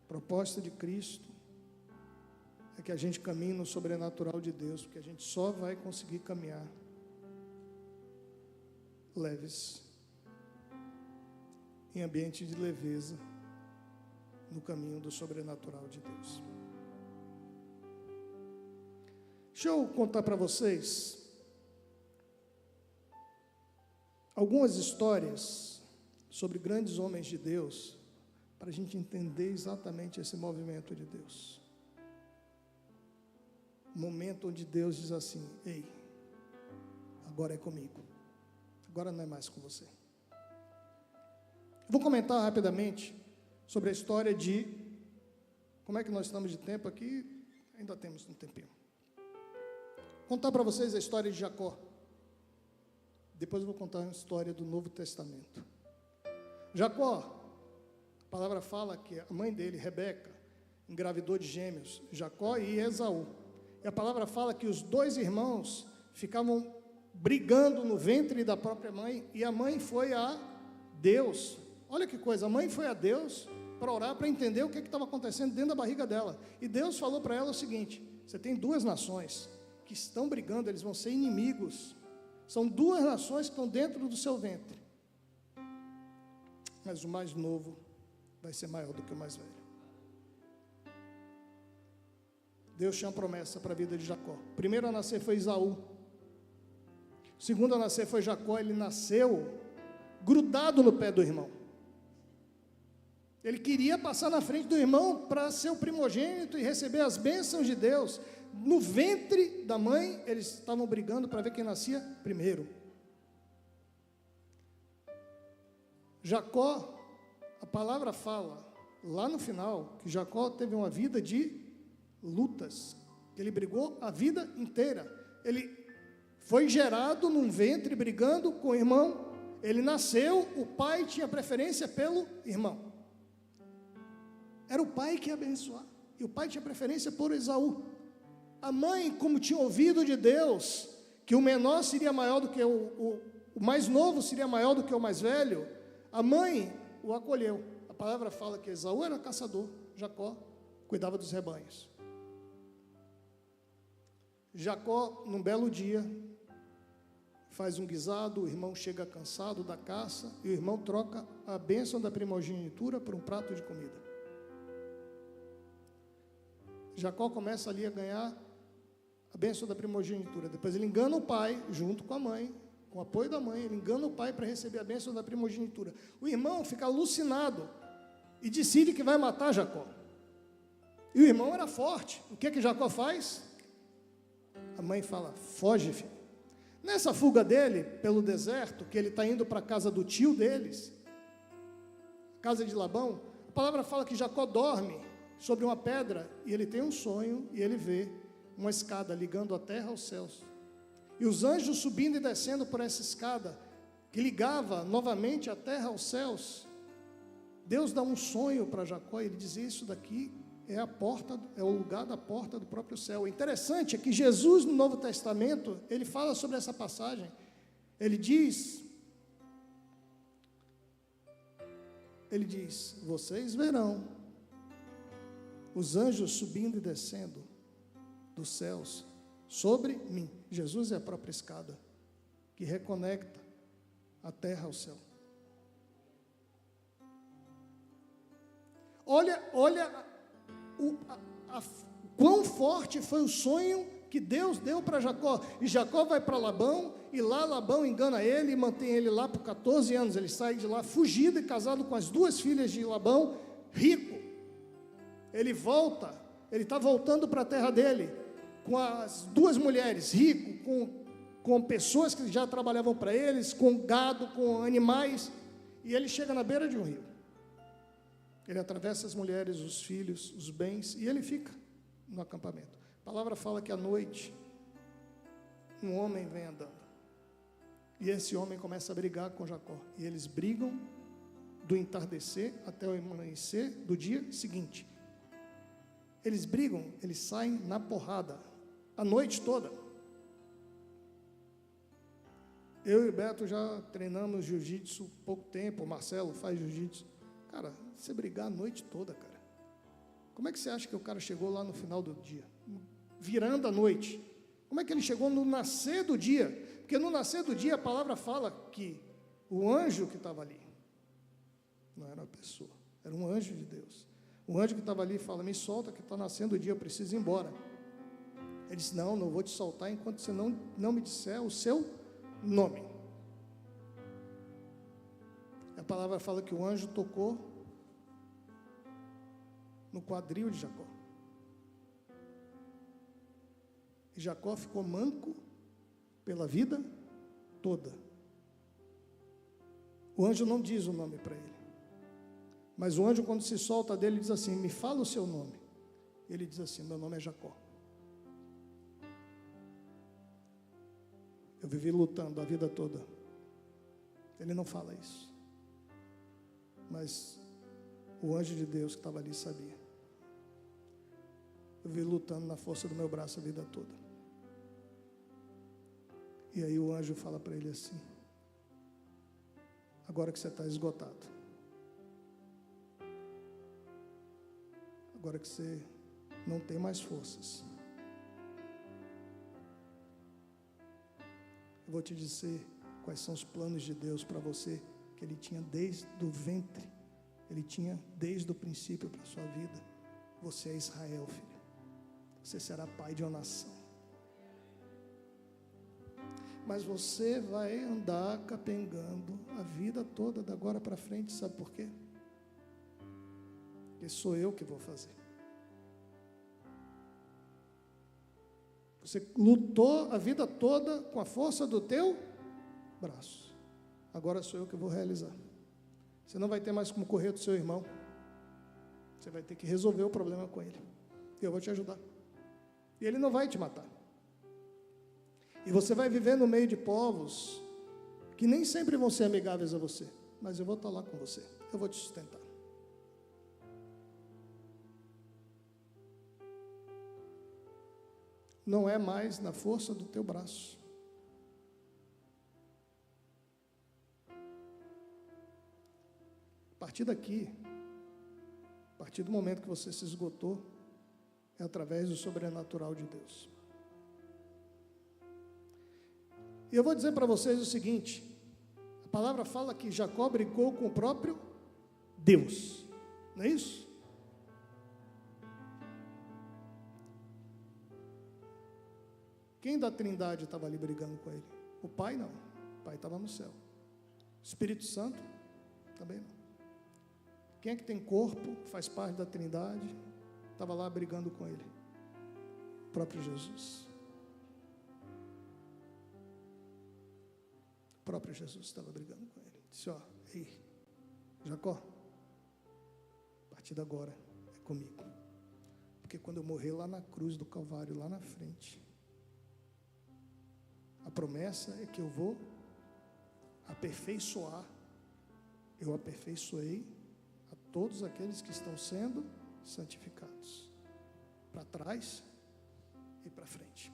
A proposta de Cristo é que a gente caminhe no sobrenatural de Deus, porque a gente só vai conseguir caminhar leves, em ambiente de leveza, no caminho do sobrenatural de Deus. Deixa eu contar para vocês algumas histórias sobre grandes homens de Deus, para a gente entender exatamente esse movimento de Deus. Um momento onde Deus diz assim: ei, agora é comigo, agora não é mais com você. Vou comentar rapidamente sobre a história de... Como é que nós estamos de tempo aqui? Ainda temos um tempinho. Vou contar para vocês a história de Jacó. Depois eu vou contar a história do Novo Testamento. Jacó, palavra fala que a mãe dele, Rebeca, engravidou de gêmeos, Jacó e Esaú. E a palavra fala que os dois irmãos ficavam brigando no ventre da própria mãe, e a mãe foi a Deus. Olha que coisa, a mãe foi a Deus para orar, para entender o que estava acontecendo dentro da barriga dela. E Deus falou para ela o seguinte: você tem duas nações que estão brigando, eles vão ser inimigos. São duas nações que estão dentro do seu ventre. Mas o mais novo vai ser maior do que o mais velho. Deus tinha uma promessa para a vida de Jacó. O primeiro a nascer foi Esaú. O segundo a nascer foi Jacó. Ele nasceu grudado no pé do irmão. Ele queria passar na frente do irmão para ser o primogênito e receber as bênçãos de Deus. No ventre da mãe, eles estavam brigando para ver quem nascia primeiro. Jacó, a palavra fala lá no final que Jacó teve uma vida de lutas. Ele brigou a vida inteira. Ele foi gerado num ventre brigando com o irmão. Ele nasceu, o pai tinha preferência pelo irmão. Era o pai que ia abençoar. E o pai tinha preferência por Esaú. A mãe, como tinha ouvido de Deus, que o menor seria maior do que o mais novo seria maior do que o mais velho, a mãe o acolheu. A palavra fala que Esaú era caçador, Jacó cuidava dos rebanhos. Jacó, num belo dia, faz um guisado, o irmão chega cansado da caça, e o irmão troca a bênção da primogenitura por um prato de comida. Jacó começa ali a ganhar a bênção da primogenitura. Depois ele engana o pai, junto com a mãe, com o apoio da mãe, ele engana o pai para receber a bênção da primogenitura. O irmão fica alucinado e decide que vai matar Jacó. E o irmão era forte. O que Jacó faz? A mãe fala: foge, filho. Nessa fuga dele pelo deserto, que ele está indo para a casa do tio deles, casa de Labão, a palavra fala que Jacó dorme sobre uma pedra, e ele tem um sonho, e ele vê uma escada ligando a terra aos céus, e os anjos subindo e descendo por essa escada, que ligava novamente a terra aos céus. Deus dá um sonho para Jacó, e ele diz: isso daqui é a porta, é o lugar da porta do próprio céu. O interessante é que Jesus, no Novo Testamento, ele fala sobre essa passagem. Ele diz, vocês verão os anjos subindo e descendo dos céus sobre mim. Jesus é a própria escada que reconecta a terra ao céu. Olha quão forte foi o sonho que Deus deu para Jacó. E Jacó vai para Labão, e lá Labão engana ele e mantém ele lá por 14 anos. Ele sai de lá fugido e casado com as duas filhas de Labão, rico. Ele volta, ele está voltando para a terra dele, com as duas mulheres, rico, com pessoas que já trabalhavam para eles, com gado, com animais, e ele chega na beira de um rio. Ele atravessa as mulheres, os filhos, os bens, e ele fica no acampamento. A palavra fala que à noite, um homem vem andando, e esse homem começa a brigar com Jacó, e eles brigam do entardecer até o amanhecer do dia seguinte. Eles brigam, eles saem na porrada, a noite toda. Eu e o Beto já treinamos jiu-jitsu há pouco tempo, o Marcelo faz jiu-jitsu. Cara, você brigar a noite toda, cara. Como é que você acha que o cara chegou lá no final do dia? Virando a noite. Como é que ele chegou no nascer do dia? Porque no nascer do dia a palavra fala que o anjo que estava ali, não era uma pessoa, era um anjo de Deus. O anjo que estava ali fala: me solta que está nascendo o dia, eu preciso ir embora. Ele disse: não vou te soltar enquanto você não me disser o seu nome. A palavra fala que o anjo tocou no quadril de Jacó. E Jacó ficou manco pela vida toda. O anjo não diz o nome para ele. Mas o anjo, quando se solta dele, diz assim: me fala o seu nome. Ele diz assim: meu nome é Jacó. Eu vivi lutando a vida toda. Ele não fala isso. Mas O anjo de Deus que estava ali sabia. Eu vi lutando na força do meu braço a vida toda. E aí o anjo fala para ele assim: agora que você está esgotado, agora que você não tem mais forças, eu vou te dizer quais são os planos de Deus para você, que Ele tinha desde o ventre, Ele tinha desde o princípio para a sua vida. Você é Israel, filho. Você será pai de uma nação. Mas você vai andar capengando a vida toda, da agora para frente, sabe por quê? Porque sou eu que vou fazer. Você lutou a vida toda com a força do teu braço. Agora sou eu que vou realizar. Você não vai ter mais como correr do seu irmão. Você vai ter que resolver o problema com ele. E eu vou te ajudar. E ele não vai te matar. E você vai viver no meio de povos que nem sempre vão ser amigáveis a você. Mas eu vou estar lá com você. Eu vou te sustentar. Não é mais na força do teu braço. A partir daqui, a partir do momento que você se esgotou, é através do sobrenatural de Deus. E eu vou dizer para vocês o seguinte: a palavra fala que Jacó brigou com o próprio Deus, não é isso? Quem da Trindade estava ali brigando com ele? O Pai não, o Pai estava no céu. O Espírito Santo também não. Quem é que tem corpo, faz parte da Trindade, estava lá brigando com ele? O próprio Jesus. O próprio Jesus estava brigando com ele. Disse: ó, ei, Jacó, a partir de agora é comigo. Porque quando eu morrer lá na cruz do Calvário, lá na frente, a promessa é que eu vou aperfeiçoar. Eu aperfeiçoei a todos aqueles que estão sendo santificados, para trás e para frente.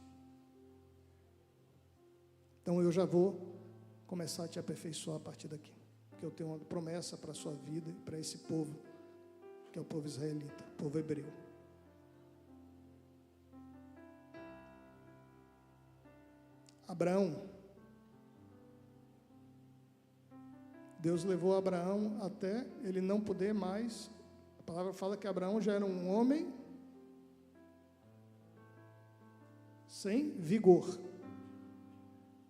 Então eu já vou começar a te aperfeiçoar a partir daqui, porque eu tenho uma promessa para a sua vida e para esse povo, que é o povo israelita, o povo hebreu. Abraão, Deus levou Abraão até ele não poder mais. A palavra fala que Abraão já era um homem sem vigor.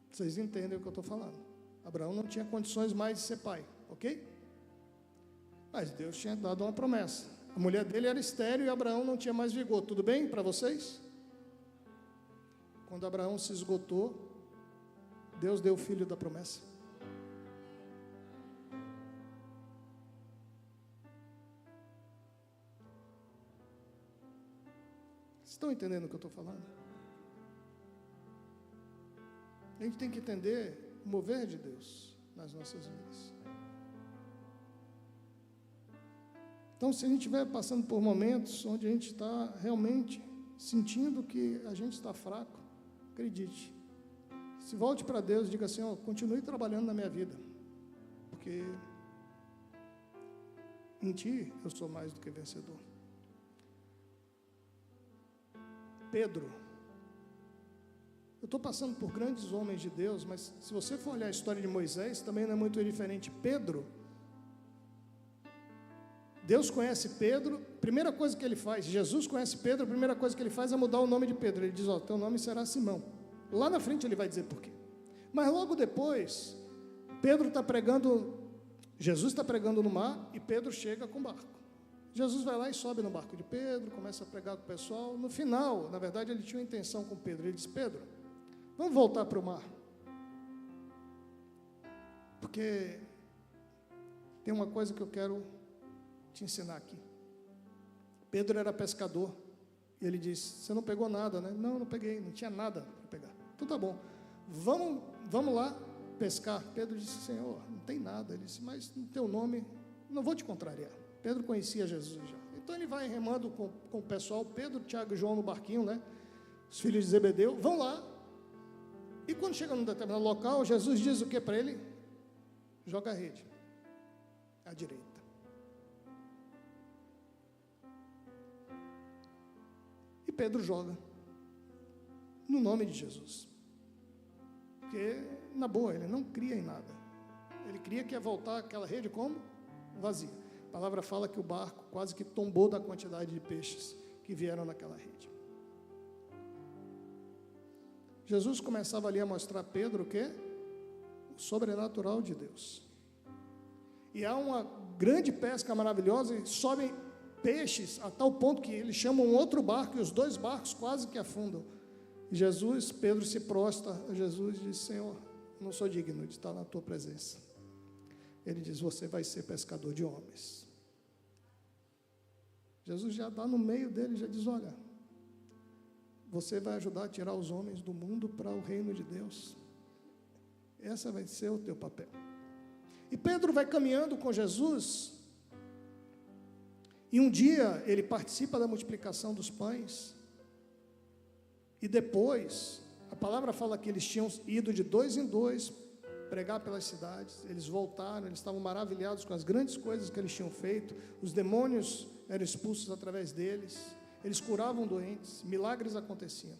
Vocês entendem o que eu estou falando? Abraão não tinha condições mais de ser pai, ok? Mas Deus tinha dado uma promessa. A mulher dele era estéril e Abraão não tinha mais vigor. Tudo bem para vocês? Quando Abraão se esgotou, Deus deu o filho da promessa. Vocês estão entendendo o que eu estou falando? A gente tem que entender o mover de Deus nas nossas vidas. Então, se a gente estiver passando por momentos onde a gente está realmente sentindo que a gente está fraco, acredite, se volte para Deus e diga assim: ó, continue trabalhando na minha vida, porque em Ti eu sou mais do que vencedor. Pedro, eu estou passando por grandes homens de Deus, mas se você for olhar a história de Moisés, também não é muito diferente. Pedro, Deus conhece Pedro, primeira coisa que ele faz, Jesus conhece Pedro, a primeira coisa que ele faz é mudar o nome de Pedro. Ele diz: ó, teu nome será Simão. Lá na frente ele vai dizer por quê. Mas logo depois, Pedro está pregando, Jesus está pregando no mar e Pedro chega com o barco. Jesus vai lá e sobe no barco de Pedro, começa a pregar com o pessoal. No final, na verdade, ele tinha uma intenção com Pedro. Ele disse: Pedro, vamos voltar para o mar, porque tem uma coisa que eu quero te ensinar aqui. Pedro era pescador, e ele disse: você não pegou nada, né? Não peguei, não tinha nada para pegar. Então tá bom, vamos lá pescar. Pedro disse: Senhor, não tem nada. Ele disse: mas no teu nome, não vou te contrariar. Pedro conhecia Jesus já. Então ele vai remando com o pessoal, Pedro, Tiago e João no barquinho, né? Os filhos de Zebedeu, vão lá. E quando chega num determinado local, Jesus diz o que para ele? Joga a rede à direita. E Pedro joga no nome de Jesus. Porque, na boa, ele não cria em nada. Ele cria que ia voltar aquela rede como? Vazia. A palavra fala que o barco quase que tombou da quantidade de peixes que vieram naquela rede. Jesus começava ali a mostrar a Pedro o quê? O sobrenatural de Deus. E há uma grande pesca maravilhosa, e sobem peixes a tal ponto que eles chamam um outro barco, e os dois barcos quase que afundam. E Jesus, Pedro se prostra a Jesus e diz: Senhor, não sou digno de estar na tua presença. Ele diz: você vai ser pescador de homens. Jesus já está no meio dele, já diz: olha, você vai ajudar a tirar os homens do mundo para o reino de Deus. Essa vai ser o teu papel. E Pedro vai caminhando com Jesus, e um dia ele participa da multiplicação dos pães, e depois, a palavra fala que eles tinham ido de 2 em 2 pregar pelas cidades. Eles voltaram, eles estavam maravilhados com as grandes coisas que eles tinham feito. Os demônios eram expulsos através deles, eles curavam doentes, milagres aconteciam.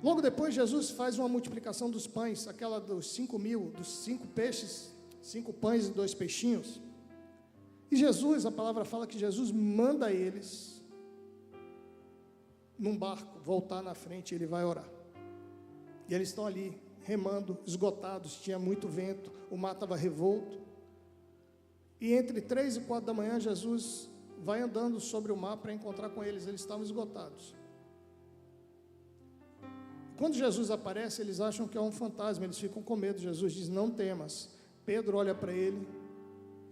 Logo depois, Jesus faz uma multiplicação dos pães, aquela dos 5.000, dos 5 peixes, 5 pães e 2 peixinhos. E Jesus, a palavra fala que Jesus manda eles num barco voltar na frente, e ele vai orar. E eles estão ali remando, esgotados, tinha muito vento, o mar estava revolto. E entre 3 e 4 da manhã, Jesus vai andando sobre o mar para encontrar com eles. Eles estavam esgotados. Quando Jesus aparece, eles acham que é um fantasma, eles ficam com medo. Jesus diz: não temas. Pedro olha para ele,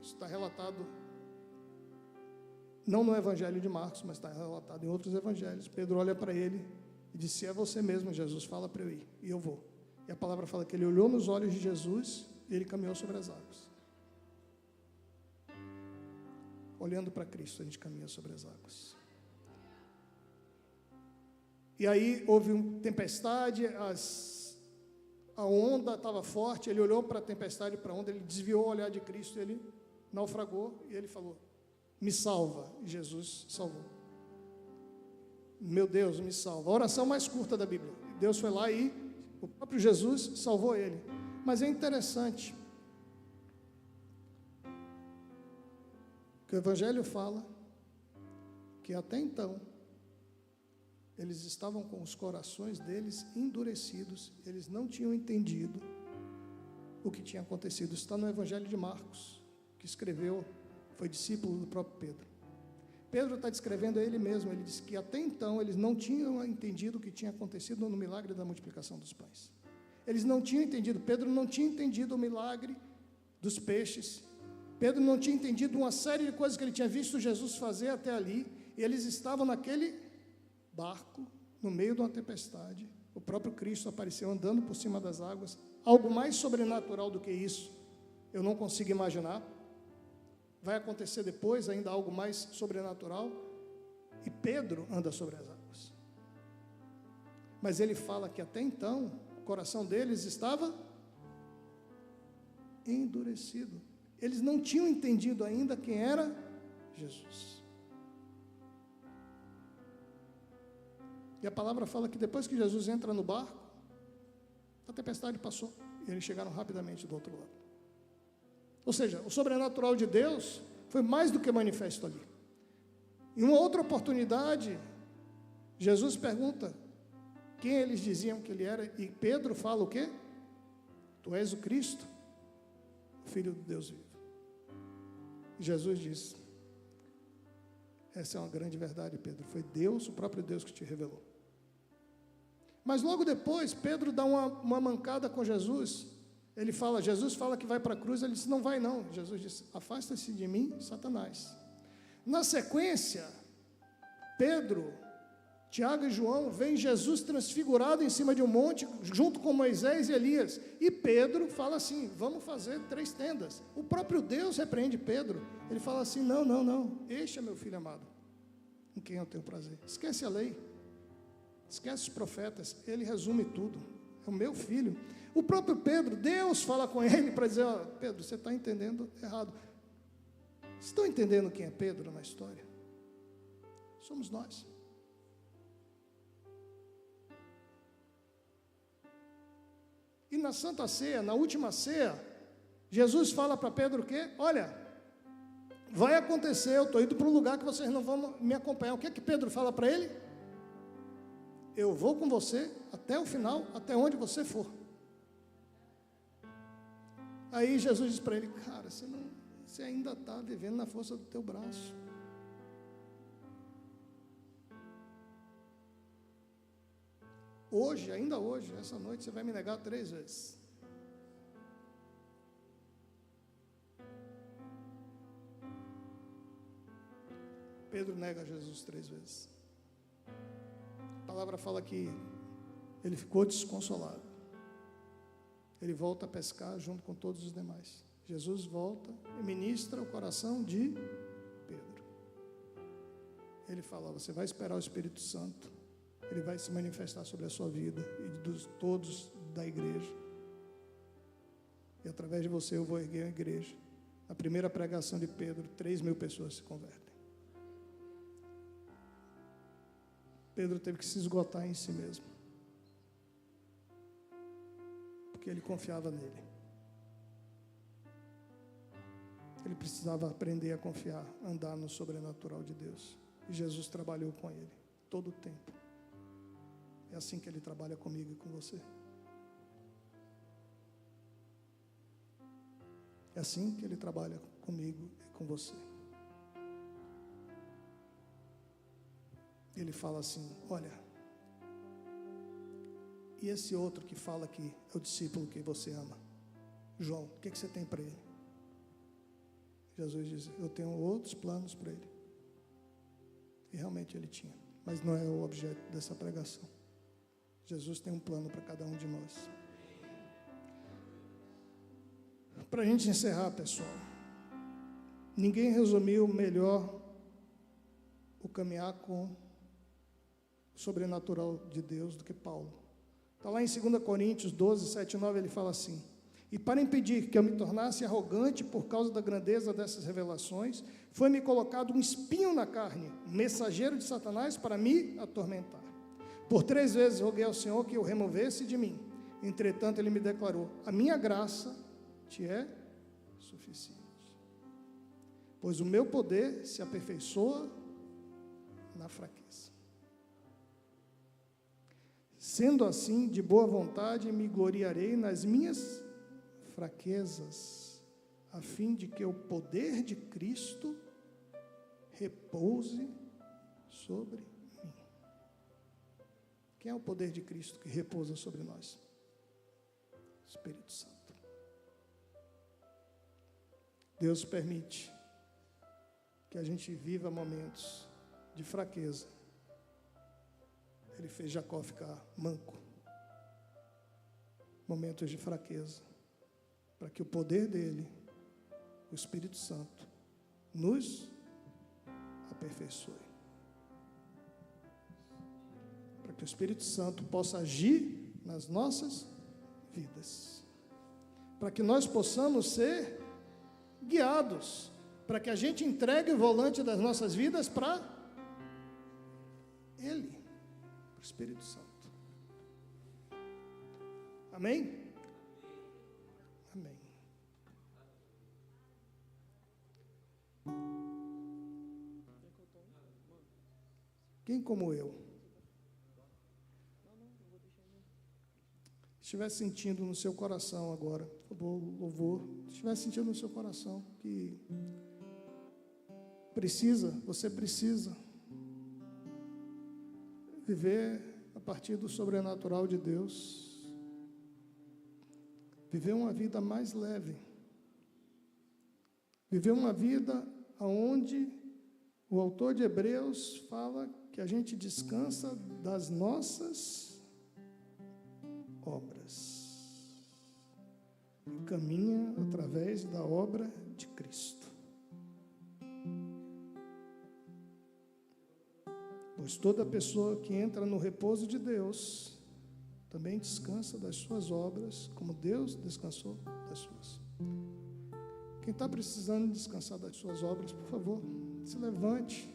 isso está relatado não no Evangelho de Marcos, mas está relatado em outros evangelhos. Pedro olha para ele e diz: se é você mesmo, Jesus, fala para eu ir, e eu vou. E a palavra fala que ele olhou nos olhos de Jesus e ele caminhou sobre as águas. Olhando para Cristo, a gente caminha sobre as águas. E aí houve uma tempestade, a onda estava forte, ele olhou para a tempestade, para a onda, ele desviou o olhar de Cristo, ele naufragou, e ele falou: me salva. E Jesus salvou. Meu Deus, me salva. A oração mais curta da Bíblia. Deus foi lá e o próprio Jesus salvou ele. Mas é interessante que o Evangelho fala que até então eles estavam com os corações deles endurecidos, eles não tinham entendido o que tinha acontecido. Isso está no Evangelho de Marcos, que escreveu, foi discípulo do próprio Pedro. Pedro está descrevendo a ele mesmo, ele diz que até então eles não tinham entendido o que tinha acontecido no milagre da multiplicação dos pães. Eles não tinham entendido, Pedro não tinha entendido o milagre dos peixes, Pedro não tinha entendido uma série de coisas que ele tinha visto Jesus fazer até ali, e eles estavam naquele barco, no meio de uma tempestade. O próprio Cristo apareceu andando por cima das águas. Algo mais sobrenatural do que isso eu não consigo imaginar. Vai acontecer depois ainda algo mais sobrenatural, e Pedro anda sobre as águas. Mas ele fala que até então o coração deles estava endurecido. Eles não tinham entendido ainda quem era Jesus. E a palavra fala que depois que Jesus entra no barco, a tempestade passou e eles chegaram rapidamente do outro lado. Ou seja, o sobrenatural de Deus foi mais do que manifesto ali. Em uma outra oportunidade, Jesus pergunta quem eles diziam que ele era, e Pedro fala o quê? Tu és o Cristo, o Filho do Deus vivo. E Jesus diz: essa é uma grande verdade, Pedro, foi Deus, o próprio Deus que te revelou. Mas logo depois, Pedro dá uma mancada com Jesus. Jesus fala que vai para a cruz, ele diz: não vai não. Jesus diz: afasta-se de mim, Satanás. Na sequência, Pedro Tiago e João veem Jesus transfigurado em cima de um monte, junto com Moisés e Elias. E Pedro fala assim, vamos fazer 3 tendas. O próprio Deus repreende Pedro. Ele fala assim, não, este é meu filho amado, em quem eu tenho prazer. Esquece a lei, esquece os profetas, ele resume tudo. É o meu filho. O próprio Pedro, Deus fala com ele para dizer, ó, Pedro, você está entendendo errado. Vocês estão entendendo quem é Pedro na história? Somos nós. E na Santa Ceia, na última ceia, Jesus fala para Pedro o quê? Olha, vai acontecer, eu estou indo para um lugar que vocês não vão me acompanhar. O que é que Pedro fala para ele? Eu vou com você até o final, até onde você for. Aí Jesus diz para ele, cara, você ainda está vivendo na força do teu braço. Hoje, ainda hoje, essa noite, você vai me negar 3 vezes. Pedro nega Jesus 3 vezes. A palavra fala que ele ficou desconsolado. Ele volta a pescar junto com todos os demais. Jesus volta e ministra o coração de Pedro. Ele fala, você vai esperar o Espírito Santo. Ele vai se manifestar sobre a sua vida e de todos da igreja. E através de você eu vou erguer a igreja. Na primeira pregação de Pedro, 3.000 pessoas se convertem. Pedro teve que se esgotar em si mesmo. Porque ele confiava nele. Ele precisava aprender a confiar, andar no sobrenatural de Deus. E Jesus trabalhou com ele todo o tempo. É assim que ele trabalha comigo e com você. É assim que ele trabalha comigo e com você. Ele fala assim, olha, e esse outro que fala aqui é o discípulo que você ama, João, o que você tem para ele? Jesus diz, eu tenho outros planos para ele. E realmente ele tinha, mas não é o objeto dessa pregação. Jesus tem um plano para cada um de nós. Para a gente encerrar, pessoal, ninguém resumiu melhor o caminhar com o sobrenatural de Deus do que Paulo. Está lá em 2 Coríntios 12, 7 e 9, ele fala assim, e para impedir que eu me tornasse arrogante por causa da grandeza dessas revelações, foi-me colocado um espinho na carne, um mensageiro de Satanás para me atormentar. Por 3 vezes roguei ao Senhor que o removesse de mim. Entretanto, ele me declarou, a minha graça te é suficiente. Pois o meu poder se aperfeiçoa na fraqueza. Sendo assim, de boa vontade, me gloriarei nas minhas fraquezas, a fim de que o poder de Cristo repouse sobre mim. Quem é o poder de Cristo que repousa sobre nós? Espírito Santo. Deus permite que a gente viva momentos de fraqueza. Ele fez Jacó ficar manco. Momentos de fraqueza. Para que o poder dele, o Espírito Santo, nos aperfeiçoe. Para que o Espírito Santo possa agir nas nossas vidas. Para que nós possamos ser guiados. Para que a gente entregue o volante das nossas vidas para Ele, para o Espírito Santo. Amém? Amém. Quem como eu estiver sentindo no seu coração agora, por favor, louvor, estiver sentindo no seu coração que você precisa viver a partir do sobrenatural de Deus, viver uma vida mais leve, viver uma vida onde o autor de Hebreus fala que a gente descansa das nossas obras. Caminha através da obra de Cristo. Pois toda pessoa que entra no repouso de Deus também descansa das suas obras, como Deus descansou das suas. Quem está precisando descansar das suas obras, por favor, se levante.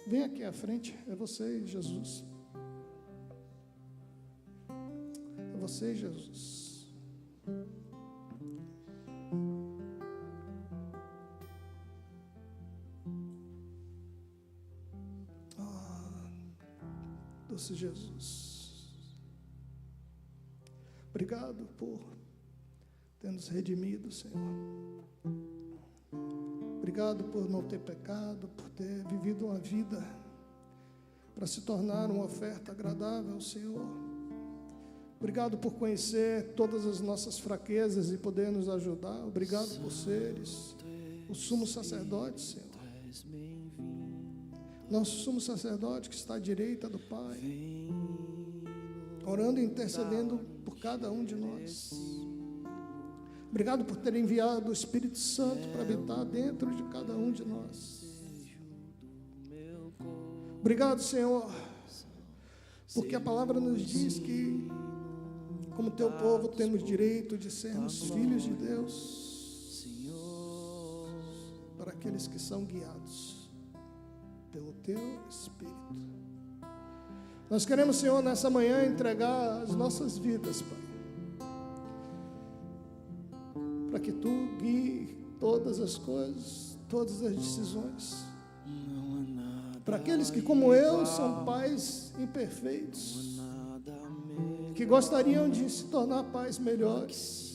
Vem aqui à frente, é você, Jesus. É você, Jesus. Doce Jesus. Obrigado por ter nos redimido, Senhor. Obrigado por não ter pecado, por ter vivido uma vida para se tornar uma oferta agradável ao Senhor. Obrigado por conhecer todas as nossas fraquezas e poder nos ajudar. Obrigado por seres o sumo sacerdote, Senhor. Nosso sumo sacerdote que está à direita do Pai, orando e intercedendo por cada um de nós. Obrigado por ter enviado o Espírito Santo para habitar dentro de cada um de nós. Obrigado, Senhor, porque a palavra nos diz que, como teu povo, temos direito de sermos filhos de Deus, para aqueles que são guiados pelo teu Espírito. Nós queremos, Senhor, nessa manhã entregar as nossas vidas, Pai, para que Tu guie todas as coisas, todas as decisões. Para aqueles que, como eu, são pais imperfeitos, que gostariam de se tornar pais melhores.